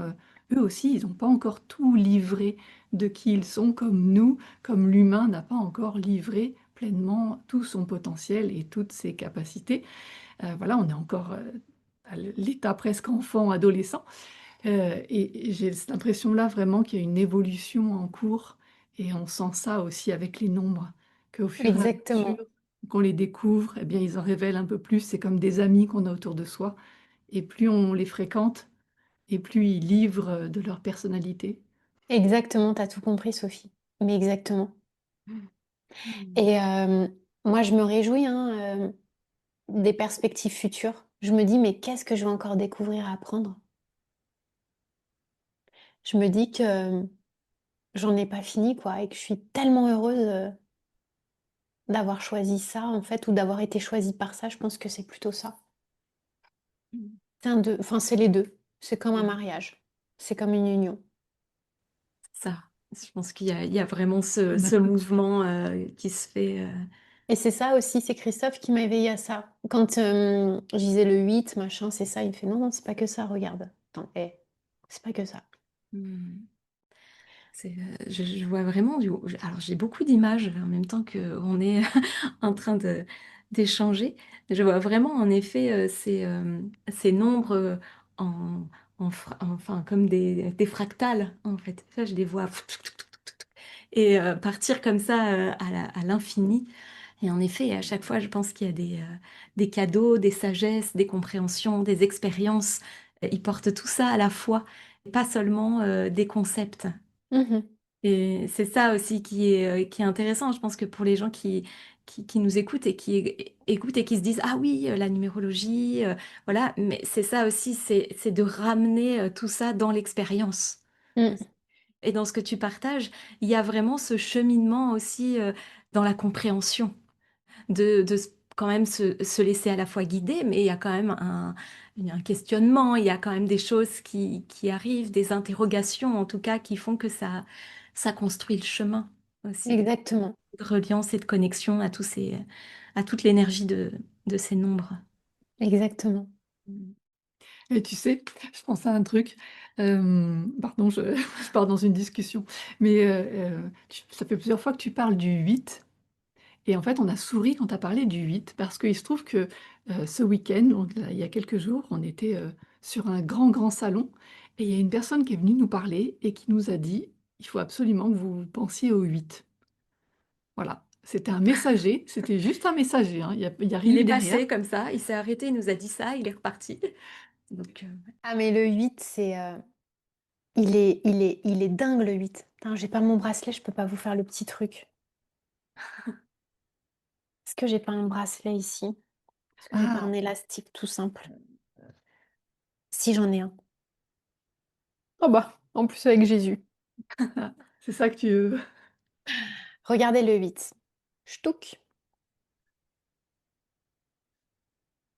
S3: eux aussi, ils n'ont pas encore tout livré de qui ils sont comme nous, comme l'humain n'a pas encore livré pleinement tout son potentiel et toutes ses capacités. Voilà, on est encore, à l'état presque enfant, adolescent, et j'ai cette impression-là vraiment qu'il y a une évolution en cours et on sent ça aussi avec les nombres, qu'au fur et à
S2: Exactement.
S3: mesure qu'on les découvre, eh bien, ils en révèlent un peu plus. C'est comme des amis qu'on a autour de soi et plus on les fréquente et plus ils livrent, de leur personnalité.
S2: Exactement, tu as tout compris Sophie. Mais exactement.
S1: Mmh.
S2: Et moi je me réjouis, hein, des perspectives futures. Je me dis: «Mais qu'est-ce que je vais encore découvrir, apprendre?» Je me dis que, j'en ai pas fini quoi et que je suis tellement heureuse, d'avoir choisi ça en fait ou d'avoir été choisie par ça, je pense que c'est plutôt ça.
S1: Mmh.
S2: Enfin c'est les 2. C'est comme un
S1: Ouais,
S2: mariage. C'est comme une union.
S1: c'est ça. Je pense qu'il y a vraiment ce
S3: Comme un
S1: ce
S3: couple.
S1: mouvement, qui se fait,
S2: Et c'est ça aussi, c'est Christophe qui m'a éveillée à ça. Quand, je disais le 8 machin, c'est ça, il me fait: «Non, non, c'est pas que ça, regarde. Attends, c'est pas que ça».
S1: mmh. Je vois vraiment alors j'ai beaucoup d'images en même temps qu'on est en train d'échanger. Je vois vraiment en effet, ces nombres, enfin comme des fractales en fait. Ça, je les vois et partir comme ça, à l'infini et en effet, à chaque fois, je pense qu'il y a des cadeaux, des sagesses, des compréhensions, des expériences. Ils portent tout ça à la fois, et pas seulement, des concepts.
S2: Mmh.
S1: Et c'est ça aussi qui est intéressant. Je pense que pour les gens qui nous écoutent et qui écoutent et qui se disent, ah oui, la numérologie, voilà, mais c'est ça aussi, c'est de ramener tout ça dans l'expérience.
S2: Mm.
S1: Et dans ce que tu partages, il y a vraiment ce cheminement aussi dans la compréhension, quand même se laisser à la fois guider, mais il y a quand même un questionnement, il y a quand même des choses qui arrivent, des interrogations en tout cas, qui font que ça construit le chemin aussi
S2: Exactement,
S1: de reliance et de connexion à toute l'énergie de ces nombres.
S2: exactement.
S3: Et tu sais, je pense à un truc, pardon, je je pars dans une discussion, mais tu ça fait plusieurs fois que tu parles du 8 et en fait, on a souri quand tu as parlé du 8 parce qu'il se trouve que, ce week-end, donc là, il y a quelques jours, on était, sur un grand, grand salon et il y a une personne qui est venue nous parler et qui nous a dit: «Il faut absolument que vous pensiez au 8». Voilà, c'était un messager, c'était juste un messager, hein, il y a rien
S1: Il
S3: eu
S1: est
S3: derrière.
S1: passé comme ça, il s'est arrêté, il nous a dit ça, il est reparti. Donc,
S2: Ah, mais le 8, c'est, il est dingue le 8. Putain, j'ai pas mon bracelet, je peux pas vous faire le petit truc. Est-ce que j'ai pas un bracelet ici? Est-ce que j'ai pas un
S3: Ah!
S2: élastique tout simple? Si, j'en ai un. Oh bah, en plus avec Jésus.
S3: C'est ça que tu veux?
S2: Regardez le 8. Ch'touk.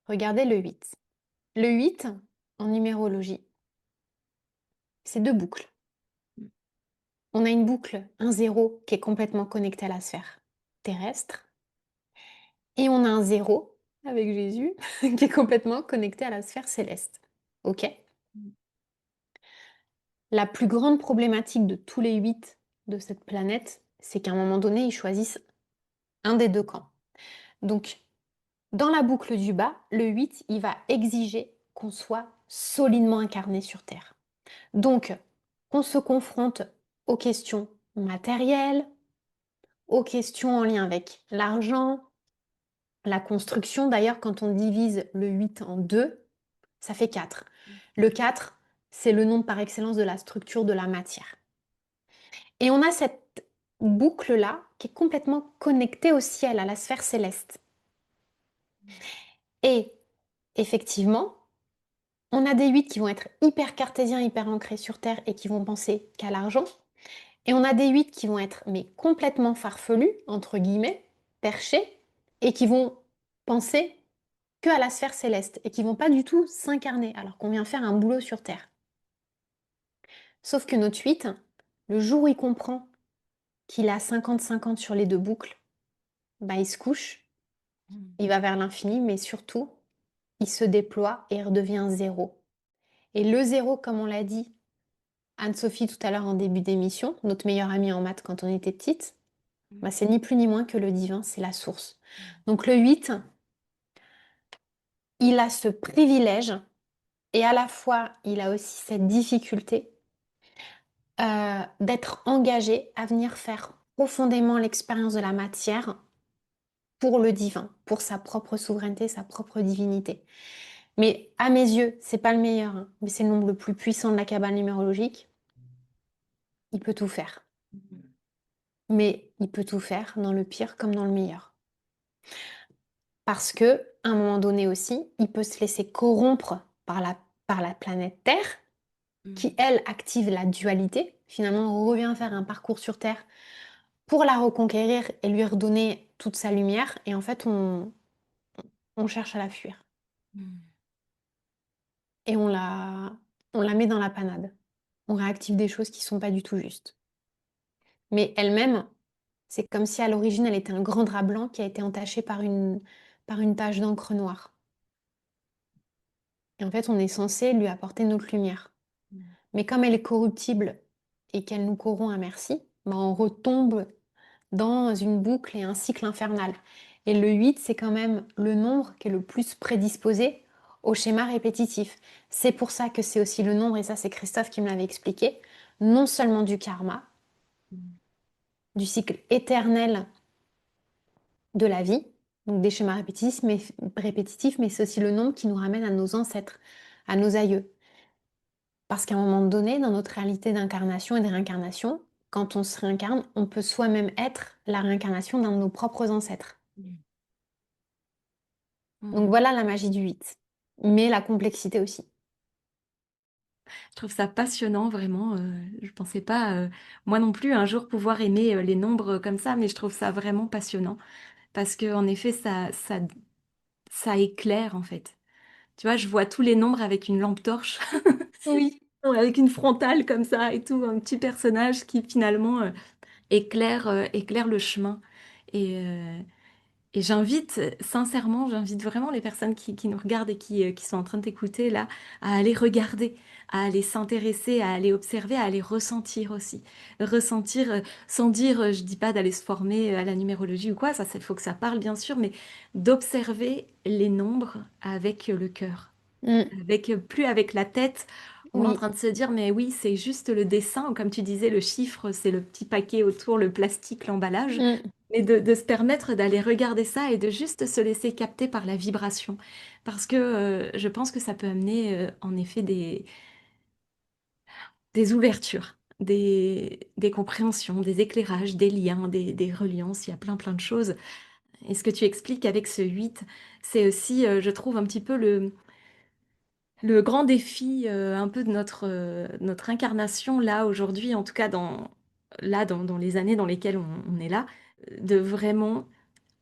S2: Regardez le 8. Le 8, en numérologie, c'est 2 boucles. On a une boucle, un zéro, qui est complètement connecté à la sphère terrestre, et on a un zéro, avec Jésus, qui est complètement connecté à la sphère céleste. OK? La plus grande problématique de tous les 8 de cette planète, c'est qu'à un moment donné, ils choisissent un des 2 camps. Donc, dans la boucle du bas, le 8, il va exiger qu'on soit solidement incarné sur Terre. Donc, qu'on se confronte aux questions matérielles, aux questions en lien avec l'argent, la construction. D'ailleurs, quand on divise le 8 en 2, ça fait 4. Le 4, c'est le nombre par excellence de la structure de la matière. Et on a cette boucle-là qui est complètement connectée au ciel, à la sphère céleste. Et effectivement, on a des 8 qui vont être hyper cartésiens, hyper ancrés sur Terre et qui vont penser qu'à l'argent. Et on a des 8 qui vont être mais complètement farfelus, entre guillemets, perchés, et qui vont penser que à la sphère céleste et qui vont pas du tout s'incarner alors qu'on vient faire un boulot sur Terre. Sauf que notre 8, le jour où il comprend qu'il a 50-50 sur les 2 boucles, bah il se couche, il va vers l'infini, mais surtout, il se déploie et redevient zéro. Et le zéro, comme on l'a dit, Anne-Sophie tout à l'heure en début d'émission, notre meilleure amie en maths quand on était petite, bah, c'est ni plus ni moins que le divin, c'est la source. Donc le 8, il a ce privilège et à la fois, il a aussi cette difficulté d'être engagé à venir faire profondément l'expérience de la matière pour le divin, pour sa propre souveraineté, sa propre divinité. Mais à mes yeux, c'est pas le meilleur, hein, mais c'est le nombre le plus puissant de la cabale numérologique. Il peut tout faire. Mais il peut tout faire dans le pire comme dans le meilleur. Parce que, à un moment donné aussi, il peut se laisser corrompre par la planète Terre, qui, elle, active la dualité. Finalement, on revient faire un parcours sur Terre pour la reconquérir et lui redonner toute sa lumière. Et en fait, on cherche à la fuir. Et on la met dans la panade. On réactive des choses qui sont pas du tout justes. Mais elle-même, c'est comme si à l'origine, elle était un grand drap blanc qui a été entaché par une tache d'encre noire. Et en fait, on est censé lui apporter notre lumière. Mais comme elle est corruptible et qu'elle nous corrompt à merci, ben on retombe dans une boucle et un cycle infernal. Et le 8, c'est quand même le nombre qui est le plus prédisposé au schéma répétitif. C'est pour ça que c'est aussi le nombre, et ça c'est Christophe qui me l'avait expliqué, non seulement du karma, du cycle éternel de la vie, donc des schémas répétitifs, mais c'est aussi le nombre qui nous ramène à nos ancêtres, à nos aïeux. Parce qu'à un moment donné, dans notre réalité d'incarnation et de réincarnation, quand on se réincarne, on peut soi-même être la réincarnation d'un de nos propres ancêtres.
S1: Mmh.
S2: Donc
S1: Mmh.
S2: voilà la magie du 8, mais la complexité aussi.
S1: Je trouve ça passionnant vraiment, je pensais pas, moi non plus un jour pouvoir aimer, les nombres comme ça, mais je trouve ça vraiment passionnant parce qu'en effet ça éclaire en fait. Tu vois, je vois tous les nombres avec une lampe torche,
S2: Oui.
S1: avec une frontale comme ça et tout, un petit personnage qui finalement, éclaire le chemin et heu et j'invite, sincèrement, j'invite vraiment les personnes qui nous regardent et qui sont en train de t'écouter là, à aller regarder, à aller s'intéresser, à aller observer, à aller ressentir aussi. Ressentir, sans dire, je dis pas d'aller se former, à la numérologie ou quoi, ça c'est faut que ça parle bien sûr, mais d'observer les nombres avec, le cœur.
S2: Mmh.
S1: Avec, plus avec la tête, ou en
S2: Oui.
S1: train de se dire: «Mais oui, c'est juste le dessin», ou comme tu disais, le chiffre, c'est le petit paquet autour, le plastique, l'emballage.
S2: Mmh.
S1: Mais de se permettre d'aller regarder ça et de juste se laisser capter par la vibration. Parce que, je pense que ça peut amener, en effet des ouvertures, des compréhensions, des éclairages, des liens, des reliances, il y a plein, plein de choses. Et ce que tu expliques avec ce 8, c'est aussi, je trouve un petit peu le grand défi, un peu de notre incarnation là, aujourd'hui, en tout cas dans les années dans lesquelles on est là, de vraiment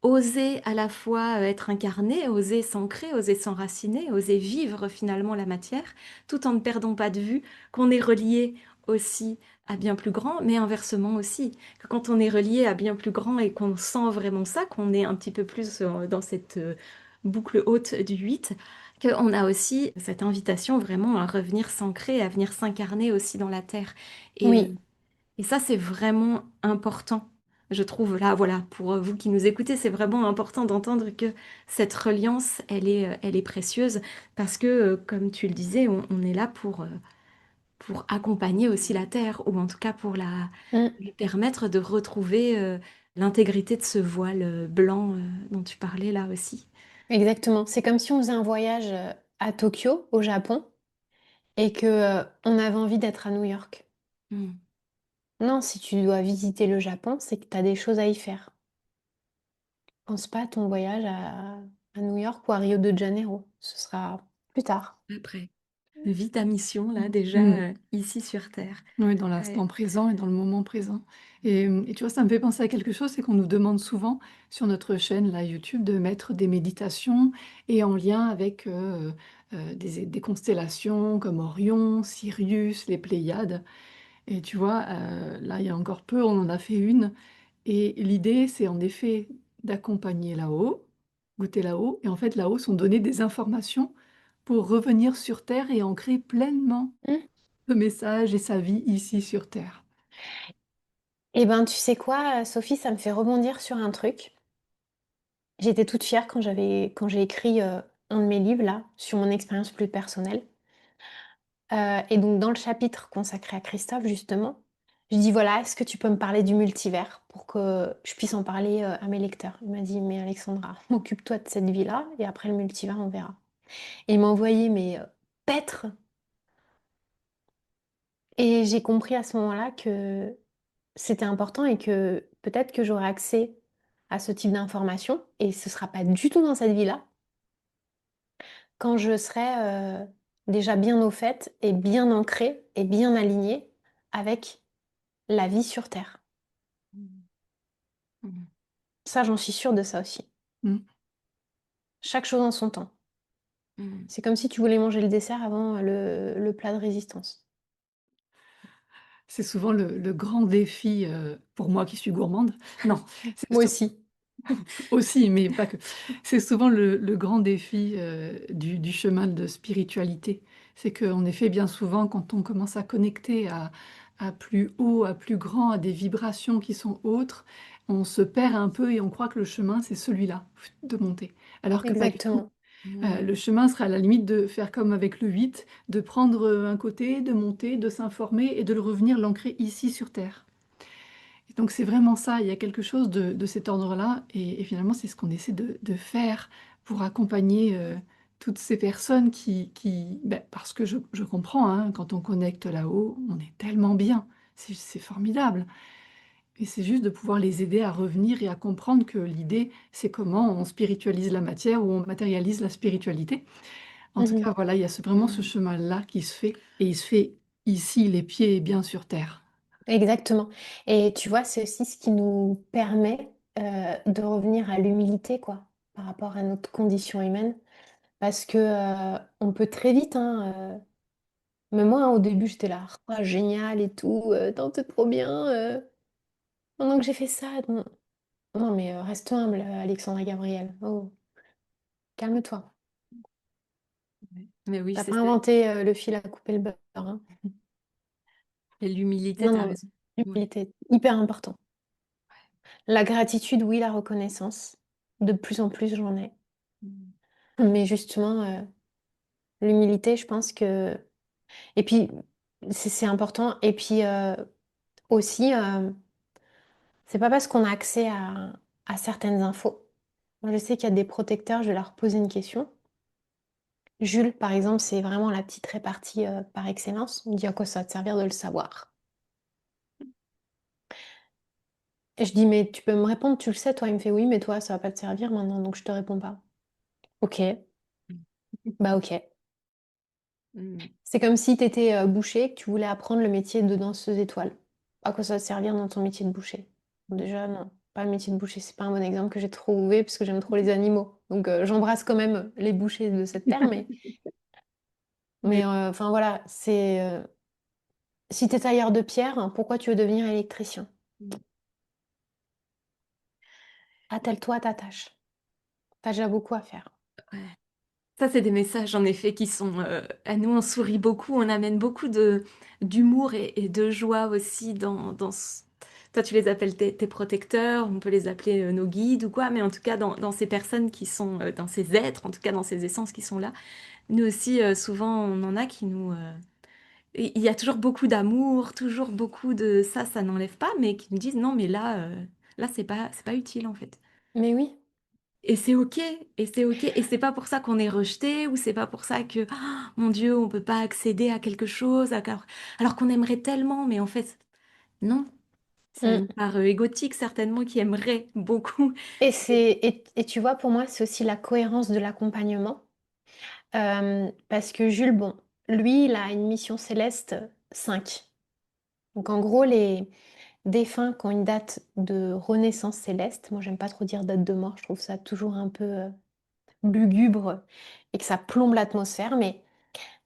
S1: oser à la fois, être incarné, oser s'ancrer, oser s'enraciner, oser vivre finalement la matière, tout en ne perdant pas de vue qu'on est relié aussi à bien plus grand, mais inversement aussi, que quand on est relié à bien plus grand et qu'on sent vraiment ça, qu'on est un petit peu plus, dans cette, boucle haute du 8, qu'on a aussi cette invitation vraiment à revenir s'ancrer, à venir s'incarner aussi dans la terre et
S2: Oui,
S1: heu et ça, c'est vraiment important, je trouve. Là, voilà, pour vous qui nous écoutez, c'est vraiment important d'entendre que cette reliance, elle est précieuse parce que, comme tu le disais, on est là pour accompagner aussi la terre ou en tout cas pour
S2: mmh,
S1: lui permettre de retrouver, l'intégrité de ce voile, blanc, dont tu parlais là aussi.
S2: exactement. C'est comme si on faisait un voyage, à Tokyo, au Japon, et que, on avait envie d'être à New York.
S1: Mmh.
S2: Non, si tu dois visiter le Japon, c'est que tu as des choses à y faire. Pense pas à ton voyage à New York ou à Rio de Janeiro. Ce sera plus tard.
S1: Après, vis ta mission là
S3: Mmh.
S1: déjà, ici sur terre.
S3: Oui, dans
S1: Ouais.
S3: l'instant présent et dans le moment présent et tu vois, ça me fait penser à quelque chose, c'est qu'on nous demande souvent sur notre chaîne, là, YouTube, de mettre des méditations et en lien avec, des constellations comme Orion, Sirius, les Pléiades et tu vois, là, il y a encore peu, on en a fait une et l'idée, c'est en effet d'accompagner là-haut, goûter là-haut et en fait, là-haut sont données des informations pour revenir sur terre et ancrer pleinement
S2: Mmh.
S3: le message et sa vie ici sur terre.
S2: Et ben, tu sais quoi, Sophie, ça me fait rebondir sur un truc. J'étais toute fière quand j'ai écrit, un de mes livres là, sur mon expérience plus personnelle. Et donc dans le chapitre consacré à Christophe justement, je dis: «Voilà, est-ce que tu peux me parler du multivers pour que je puisse en parler, à mes lecteurs?» Il m'a dit: «Mais Alexandra, occupe-toi de cette vie-là et après le multivers, on verra». Et il m'a envoyé mais, paître, et j'ai compris à ce moment-là que c'était important et que peut-être que j'aurai accès à ce type d'informations et ce sera pas du tout dans cette vie-là, quand je serai, déjà bien au fait et bien ancrée et bien alignée avec la vie sur terre.
S1: Mmh. Mmh.
S2: Ça, j'en suis sûre de ça aussi.
S3: Mmh.
S2: Chaque chose en son temps.
S1: Mmh.
S2: C'est comme si tu voulais manger le dessert avant le plat de résistance.
S3: C'est souvent le grand défi, pour moi qui suis gourmande. Non, c'est
S2: Moi
S3: sou
S2: aussi.
S3: aussi, mais pas que. C'est souvent le grand défi, du chemin de spiritualité. C'est qu'en effet, bien souvent, quand on commence à connecter à plus haut, à plus grand, à des vibrations qui sont autres, on se perd un peu et on croit que le chemin, c'est celui-là, de monter. Alors que pas du tout.
S2: Exactement.
S1: Mmh.
S3: Le chemin serait à la limite de faire comme avec le 8, de prendre, un côté, de monter, de s'informer et de le revenir l'ancrer ici sur terre. Et donc c'est vraiment ça, il y a quelque chose de cet ordre-là et finalement c'est ce qu'on essaie de faire pour accompagner, toutes ces personnes qui parce que je comprends, hein, quand on connecte là-haut, on est tellement bien. C'est formidable et c'est juste de pouvoir les aider à revenir et à comprendre que l'idée, c'est comment on spiritualise la matière ou on matérialise la spiritualité. En tout
S2: Mmh.
S3: cas, voilà, il y a vraiment ce chemin-là qui se fait et il se fait ici, les pieds bien sur terre.
S2: Exactement et tu vois, c'est aussi ce qui nous permet, de revenir à l'humilité, quoi, par rapport à notre condition humaine. Parce que, on peut très vite, hein, même moi, hein, au début, j'étais là: «Ah génial et tout, non, tu trop bien, pendant que j'ai fait ça». Non, non mais, reste humble, Alexandra Gabriel. Oh, calme-toi.
S1: Mais oui,
S2: Tu
S1: c'est
S2: pas
S1: ça.
S2: inventé, le fil à couper le beurre, hein.
S1: Et l'humilité,
S2: Non,
S1: tu as
S2: non,
S1: raison. Ouais.
S2: l'humilité, hyper important. La gratitude, oui, la reconnaissance, de plus en plus, j'en ai.
S1: Mmh.
S2: Mais justement, l'humilité, je pense que et puis, c'est important et puis, aussi, c'est pas parce qu'on a accès à certaines infos. Moi, je sais qu'il y a des protecteurs, je vais leur poser une question. Jules, par exemple, c'est vraiment la petite répartie, par excellence. Il me dit: «À quoi ça va te servir de le savoir?» Et je dis: «Mais tu peux me répondre, tu le sais toi?» Il me fait: «Oui, mais toi, ça va pas te servir maintenant, donc je te réponds pas». OK, bah, OK.
S1: Mmh.
S2: C'est comme si tu étais, boucher et que tu voulais apprendre le métier de danseuse étoile. À quoi ça va te servir dans ton métier de boucher? Bon, déjà, non, pas le métier de boucher, c'est pas un bon exemple que j'ai trouvé parce que j'aime trop les animaux. Donc, j'embrasse quand même les bouchers de cette terre, mais,
S1: Mais
S2: enfin voilà, c'est, si tu es tailleur de pierre, hein, pourquoi tu veux devenir électricien?
S1: mmh,
S2: Attelle-toi à ta tâche. Tu as déjà beaucoup à faire.
S1: ouais. Ça, c'est des messages en effet qui sont, à nous, on sourit beaucoup, on amène beaucoup de d'humour et de joie aussi dans ce toi, tu les appelles tes protecteurs, on peut les appeler, nos guides ou quoi, mais en tout cas dans ces personnes qui sont, dans ces êtres, en tout cas dans ces essences qui sont là. Nous aussi, souvent, on en a qui nous, et il y a toujours beaucoup d'amour, toujours beaucoup de ça n'enlève pas, mais qui nous disent: «Non, mais là, là, c'est pas utile, en fait».
S2: Mais oui.
S1: Et c'est OK, et c'est OK, et c'est pas pour ça qu'on est rejeté, ou c'est pas pour ça que: «Ah, mon Dieu, on peut pas accéder à quelque chose, alors qu'on aimerait tellement», mais en fait, non. C'est une
S2: Mmh.
S1: part, égotique certainement qui aimerait beaucoup.
S2: Et
S1: Et
S2: tu vois, pour moi, c'est aussi la cohérence de l'accompagnement. Parce que Jules, bon, lui, il a une mission céleste 5. Donc en gros, les défunts qui ont une date de renaissance céleste, moi j'aime pas trop dire date de mort, je trouve ça toujours un peu, lugubre et que ça plombe l'atmosphère, mais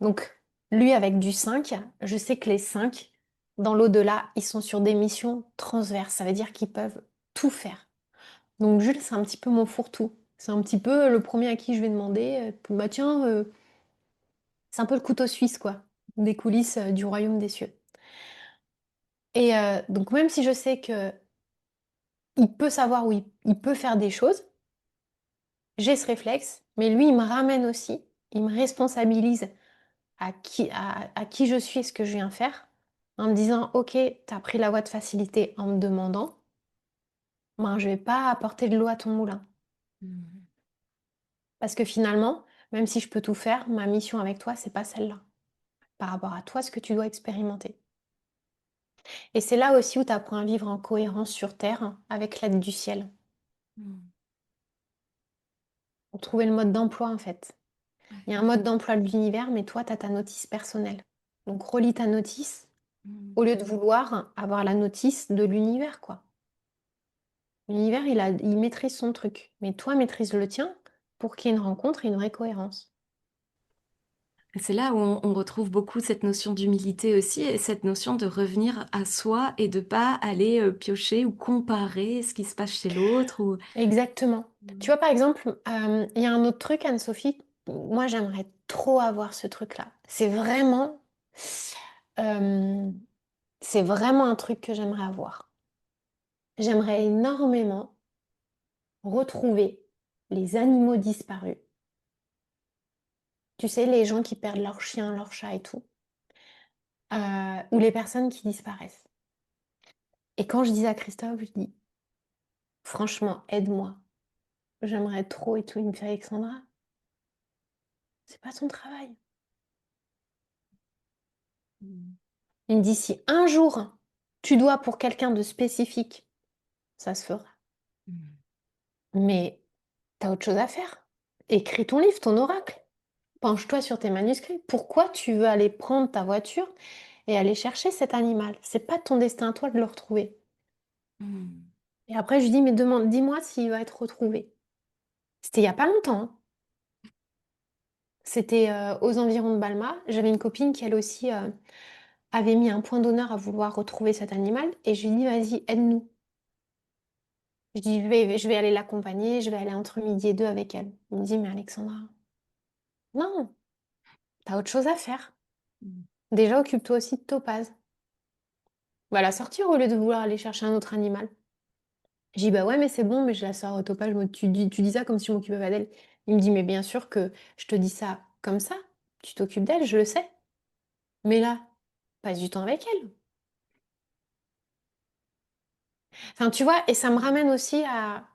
S2: donc lui avec du 5, je sais que les 5 dans l'au-delà, ils sont sur des missions transverses, ça veut dire qu'ils peuvent tout faire. Donc Jules, c'est un petit peu mon fourre-tout. C'est un petit peu le premier à qui je vais demander, bah tiens, c'est un peu le couteau suisse quoi, des coulisses, du royaume des cieux et donc même si je sais qu'il peut savoir où il peut faire des choses, j'ai ce réflexe, mais lui, il me ramène aussi, il me responsabilise à qui je suis et ce que je viens faire, en me disant: «OK, tu as pris la voie de facilité en me demandant, ben, je vais pas apporter de l'eau à ton moulin».
S1: mmh,
S2: Parce que finalement, même si je peux tout faire, ma mission avec toi, c'est pas celle-là, par rapport à toi, ce que tu dois expérimenter. Et c'est là aussi où tu apprends à vivre en cohérence sur terre avec l'aide du ciel.
S1: mmh,
S2: Pour trouver le mode d'emploi en fait.
S1: ouais,
S2: Il y a un mode d'emploi de l'univers, mais toi, tu as ta notice personnelle. Donc relis ta notice
S1: mmh.
S2: au lieu de vouloir avoir la notice de l'univers, quoi. L'univers, il maîtrise son truc, mais toi, maîtrise le tien pour qu'il y ait une rencontre et une vraie cohérence.
S1: C'est là où on retrouve beaucoup cette notion d'humilité aussi, et cette notion de revenir à soi et de pas aller, piocher ou comparer ce qui se passe chez l'autre ou
S2: Exactement. Tu
S1: mmh,
S2: vois, par exemple, il y a un autre truc, Anne-Sophie, moi, j'aimerais trop avoir ce truc-là. Hem, c'est vraiment un truc que j'aimerais avoir. J'aimerais énormément retrouver les animaux disparus. Tu sais, les gens qui perdent leur chien, leur chat et tout, ou les personnes qui disparaissent. Et quand je dis à Christophe, je dis: «Franchement, aide-moi, j'aimerais trop et tout». Il me fait: «Alexandra, c'est pas ton travail».
S1: mmh,
S2: Il me dit: «Si un jour Tu dois pour quelqu'un de spécifique, ça se fera.
S1: Mmh.
S2: Mais t'as autre chose à faire. Écris ton livre, ton oracle. Penche-toi sur tes manuscrits. Pourquoi tu veux aller prendre ta voiture et aller chercher cet animal? C'est pas ton destin à toi de le retrouver.
S1: Mmh.
S2: Et après, je lui dis, mais demande, dis-moi s'il va être retrouvé. C'était il y a pas longtemps, hein. C'était aux environs de Balma. J'avais une copine qui, elle aussi, avait mis un point d'honneur à vouloir retrouver cet animal. Et je lui dis, vas-y, aide-nous. Je dis, je vais aller l'accompagner, je vais aller entre midi et deux avec elle. Il me dit, mais Alexandra, non, t'as autre chose à faire.
S1: Mmh.
S2: Déjà, occupe-toi aussi de Topaz. Va la sortir au lieu de vouloir aller chercher un autre animal. Je dis: «Bah, ouais, mais c'est bon, mais je la sors au Topaz». Tu dis ça comme si je m'occupais pas d'elle. Il me dit: «Mais bien sûr que je te dis ça comme ça. Tu t'occupes d'elle, je le sais. Mais là, passe du temps avec elle». Enfin, tu vois? Et ça me ramène aussi à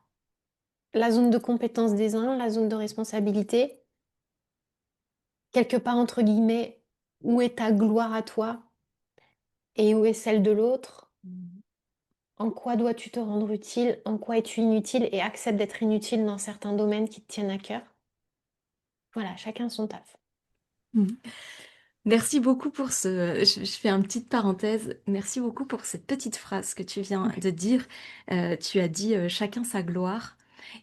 S2: la zone de compétence des uns, la zone de responsabilité. Quelque part, entre guillemets, où est ta gloire à toi et où est celle de l'autre?
S1: Mmh.
S2: En quoi dois-tu te rendre utile? En quoi es-tu inutile? Et accepte d'être inutile dans certains domaines qui te tiennent à cœur. Voilà, chacun son taf.
S3: Mmh.
S1: Merci beaucoup pour ce je fais une petite parenthèse. Merci beaucoup pour cette petite phrase que tu viens
S3: Ouais.
S1: de dire. Tu as dit, «Chacun sa gloire»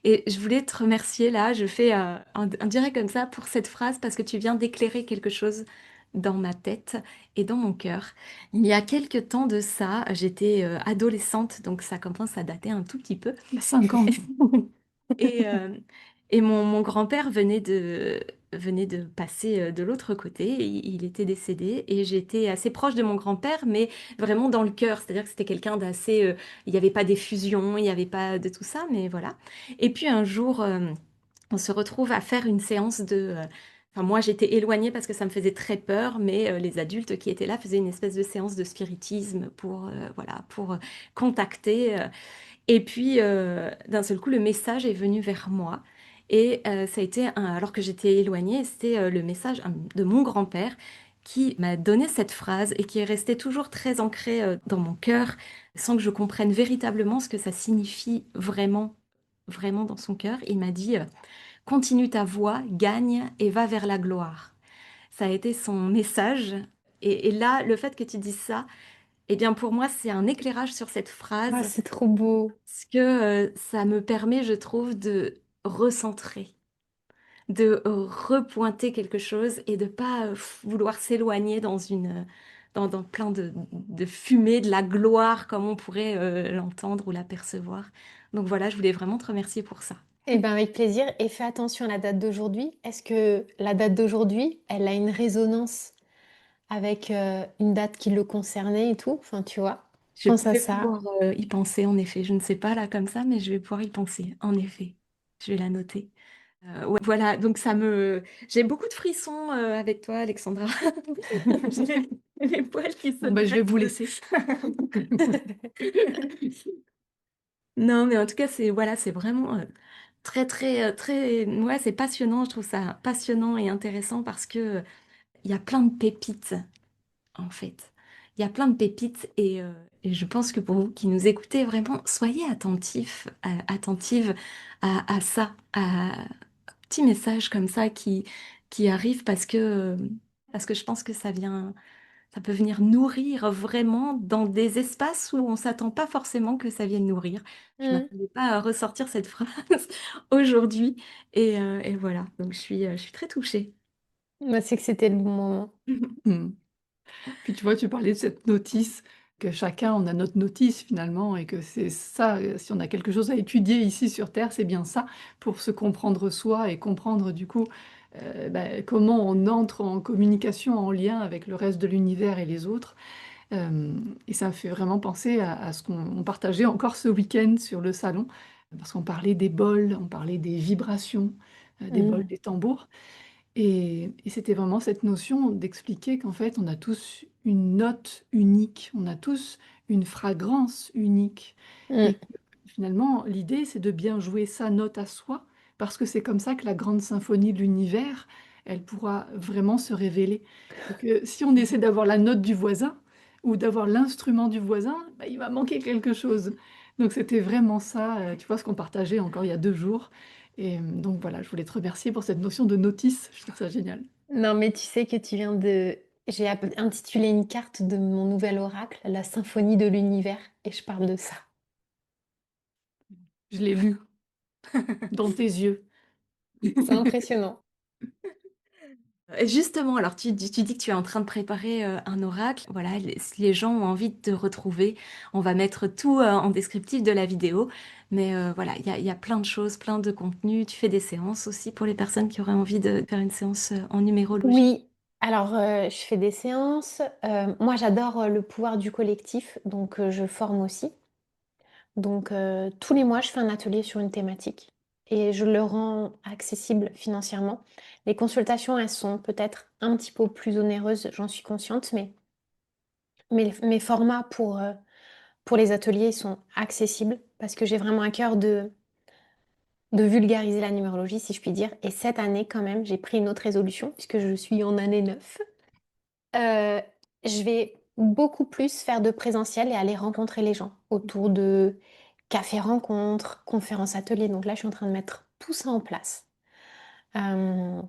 S1: et je voulais te remercier là, je fais, un direct comme ça pour cette phrase parce que tu viens d'éclairer quelque chose dans ma tête et dans mon cœur. Il y a quelque temps de ça, j'étais, adolescente, donc ça commence à dater un tout petit peu.
S3: Il y a 5 ans.
S1: Et et mon grand-père venait de passer, de l'autre côté. Il était décédé et j'étais assez proche de mon grand-père, mais vraiment dans le cœur. C'est-à-dire que c'était quelqu'un d'assez, il n'y avait pas d'effusion, il n'y avait pas de tout ça, mais voilà. Et puis un jour, on se retrouve à faire une séance enfin moi j'étais éloignée parce que ça me faisait très peur, mais les adultes qui étaient là faisaient une espèce de séance de spiritisme pour, voilà, pour, contacter, et puis, d'un seul coup, le message est venu vers moi et ça a été alors que j'étais éloignée, c'était, le message, de mon grand-père qui m'a donné cette phrase et qui est restée toujours très ancrée, dans mon cœur, sans que je comprenne véritablement ce que ça signifie vraiment, vraiment dans son cœur. Il m'a dit, «Continue ta voie, gagne et va vers la gloire». Ça a été son message et là, le fait que tu dises ça, eh bien, pour moi, c'est un éclairage sur cette
S2: Ah,
S1: phrase
S2: c'est trop beau.
S1: parce que, ça me permet, je trouve, de recentrer, de repointer quelque chose et de pas, vouloir s'éloigner dans plein de fumée, de la gloire comme on pourrait, l'entendre ou l'apercevoir. Donc voilà, je voulais vraiment te remercier pour ça.
S2: Eh ben, avec plaisir et fais attention à la date d'aujourd'hui. Est-ce que la date d'aujourd'hui, elle a une résonance avec, une date qui le concernait et tout? Enfin, tu vois?
S1: Je
S2: Pense à
S1: vais
S2: ça.
S1: pouvoir, y penser en effet. Je ne sais pas là comme ça, mais je vais pouvoir y penser, en effet. Je vais la noter. Ouais, voilà, donc ça me j'ai beaucoup de frissons, avec toi, Alexandra. J'ai les poils qui se
S3: Bon, bah, je vais
S1: dressent.
S3: vous laisser.
S1: Non, mais en tout cas, c'est voilà, c'est vraiment, très, très, très ouais, c'est passionnant. Je trouve ça passionnant et intéressant parce que, il y a plein de pépites, en fait. Il y a plein de pépites et je pense que pour vous qui nous écoutez, vraiment, soyez attentifs, attentives à ça, à petits messages comme ça qui arrivent parce que je pense que ça peut venir nourrir vraiment dans des espaces où on s'attend pas forcément que ça vienne nourrir. Je
S2: Mmh.
S1: m'attendais pas à ressortir cette phrase aujourd'hui et voilà, donc je suis très touchée.
S2: Bah, c'est que c'était le bon moment.
S3: Mmh. Puis tu vois, tu parlais de cette notice, que chacun on a notre notice finalement et que c'est ça, si on a quelque chose à étudier ici sur terre, c'est bien ça, pour se comprendre soi et comprendre du coup, comment on entre en communication, en lien avec le reste de l'univers et les autres. Et ça me fait vraiment penser à ce qu'on partageait encore ce week-end sur le salon, parce qu'on parlait des bols, on parlait des vibrations, des bols,
S2: Mmh.
S3: des tambours et c'était vraiment cette notion d'expliquer qu'en fait, on a tous une note unique, on a tous une fragrance unique et
S2: Mmh.
S3: que finalement, l'idée, c'est de bien jouer sa note à soi, parce que c'est comme ça que la grande symphonie de l'univers, elle pourra vraiment se révéler et que si on essaie d'avoir la note du voisin, ou d'avoir l'instrument du voisin, bah, il va manquer quelque chose. Donc c'était vraiment ça, tu vois, ce qu'on partageait encore il y a 2 jours et donc voilà, je voulais te remercier pour cette notion de notice, je trouve ça génial.
S2: Non, mais tu sais que tu viens de j'ai intitulé une carte de mon nouvel oracle, la symphonie de l'univers, et je parle de ça.
S3: Je l'ai lu dans tes yeux.
S2: C'est impressionnant.
S1: Justement, alors tu dis que tu es en train de préparer, un oracle. Voilà, les si les gens ont envie de te retrouver, on va mettre tout, en descriptif de la vidéo. Mais, voilà, il y a plein de choses, plein de contenus. Tu fais des séances aussi pour les personnes qui auraient envie de faire une séance, en numérologie?
S2: Oui, alors, je fais des séances, moi j'adore, le pouvoir du collectif, donc je forme aussi. Donc tous les mois, je fais un atelier sur une thématique et je le rends accessible financièrement. Les consultations, elles sont peut-être un petit peu plus onéreuses, j'en suis consciente, mais mes formats pour les ateliers sont accessibles parce que j'ai vraiment à cœur de vulgariser la numérologie, si je puis dire. Et cette année, quand même, j'ai pris une autre résolution puisque je suis en année 9. Heu, je vais beaucoup plus faire de présentiel et aller rencontrer les gens autour de cafés rencontres, conférences ateliers. Donc là, je suis en train de mettre tout ça en place. Hem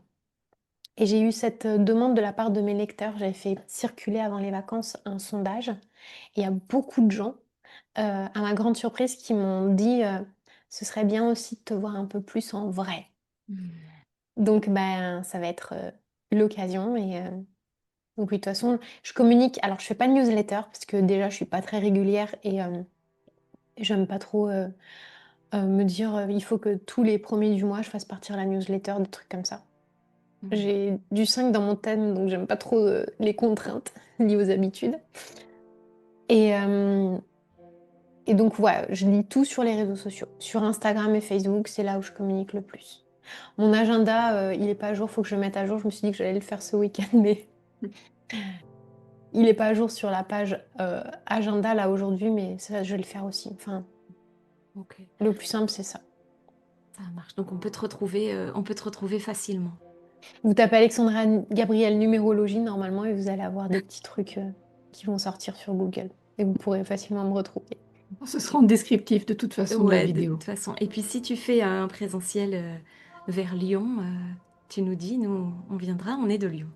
S2: et j'ai eu cette, demande de la part de mes lecteurs. J'avais fait circuler avant les vacances un sondage et il y a beaucoup de gens, à ma grande surprise, qui m'ont dit, «Ce serait bien aussi de te voir un peu plus en vrai».
S1: Mmh.
S2: Donc ben, ça va être, l'occasion donc oui, de toute façon, je communique alors je fais pas de newsletter parce que déjà je suis pas très régulière et j'aime pas trop, me dire, «Il faut que tous les premiers du mois je fasse partir la newsletter», des trucs comme ça.
S1: Mmh.
S2: J'ai du 5 dans mon thème, donc j'aime pas trop, les contraintes liées aux habitudes et hem et donc ouais, je lis tout sur les réseaux sociaux. Sur Instagram et Facebook, c'est là où je communique le plus. Mon agenda, il est pas à jour, faut que je le mette à jour. Je me suis dit que j'allais le faire ce week-end, mais il est pas à jour sur la page, agenda là aujourd'hui, mais ça je vais le faire aussi. Enfin,
S1: OK,
S2: le plus simple, c'est ça.
S1: ça marche. Donc on peut te retrouver facilement.
S2: Vous tapez Alexandra Gabriel numérologie normalement et vous allez avoir des petits trucs, qui vont sortir sur Google et vous pourrez facilement me retrouver.
S3: Ce sera en descriptif de toute façon de la
S1: Ouais, de toute
S3: vidéo.
S1: façon. Et puis si tu fais un présentiel, vers Lyon, tu nous dis, nous on viendra, on est de Lyon.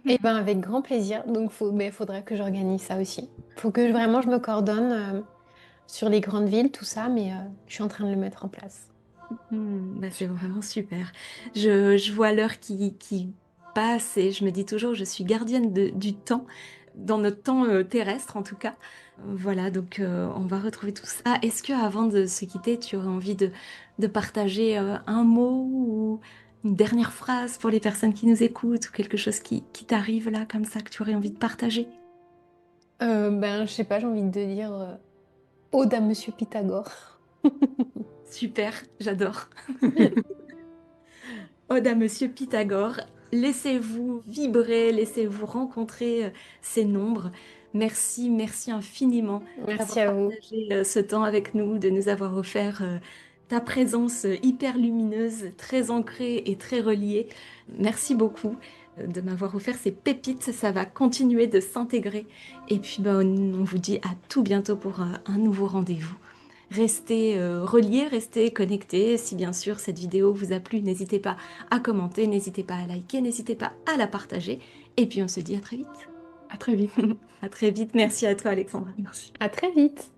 S2: Et ben, avec grand plaisir, donc faudrait que j'organise ça aussi. Faut que vraiment je me coordonne, sur les grandes villes, tout ça, mais je suis en train de le mettre en place.
S1: Bah, c'est vraiment super. Je vois l'heure qui passe et je me dis toujours: «Je suis gardienne de du temps», dans notre temps, terrestre en tout cas. Voilà donc on va retrouver tout ça. Est-ce qu'avant de se quitter, tu aurais envie de partager, un mot ou une dernière phrase pour les personnes qui nous écoutent ou quelque chose qui t'arrive là comme ça que tu aurais envie de partager?
S2: Ben, je sais pas, j'ai envie de dire, ode à Monsieur Pythagore.
S1: Super, j'adore. Ode à Monsieur Pythagore. Laissez-vous vibrer, laissez-vous rencontrer, ces nombres. Merci, merci infiniment
S2: Merci
S1: d'avoir
S2: à vous.
S1: partagé, ce temps avec nous, de nous avoir offert, ta présence, hyper lumineuse, très ancrée et très reliée. Merci beaucoup, de m'avoir offert ces pépites, ça va continuer de s'intégrer et puis, ben, on vous dit à tout bientôt pour, un nouveau rendez-vous. Restez, reliés, restez connectés. Si bien sûr cette vidéo vous a plu, n'hésitez pas à commenter, n'hésitez pas à liker, n'hésitez pas à la partager et puis on se dit à très vite.
S3: À très vite.
S1: À très vite. Merci à toi Alexandra.
S3: Merci.
S2: À très vite.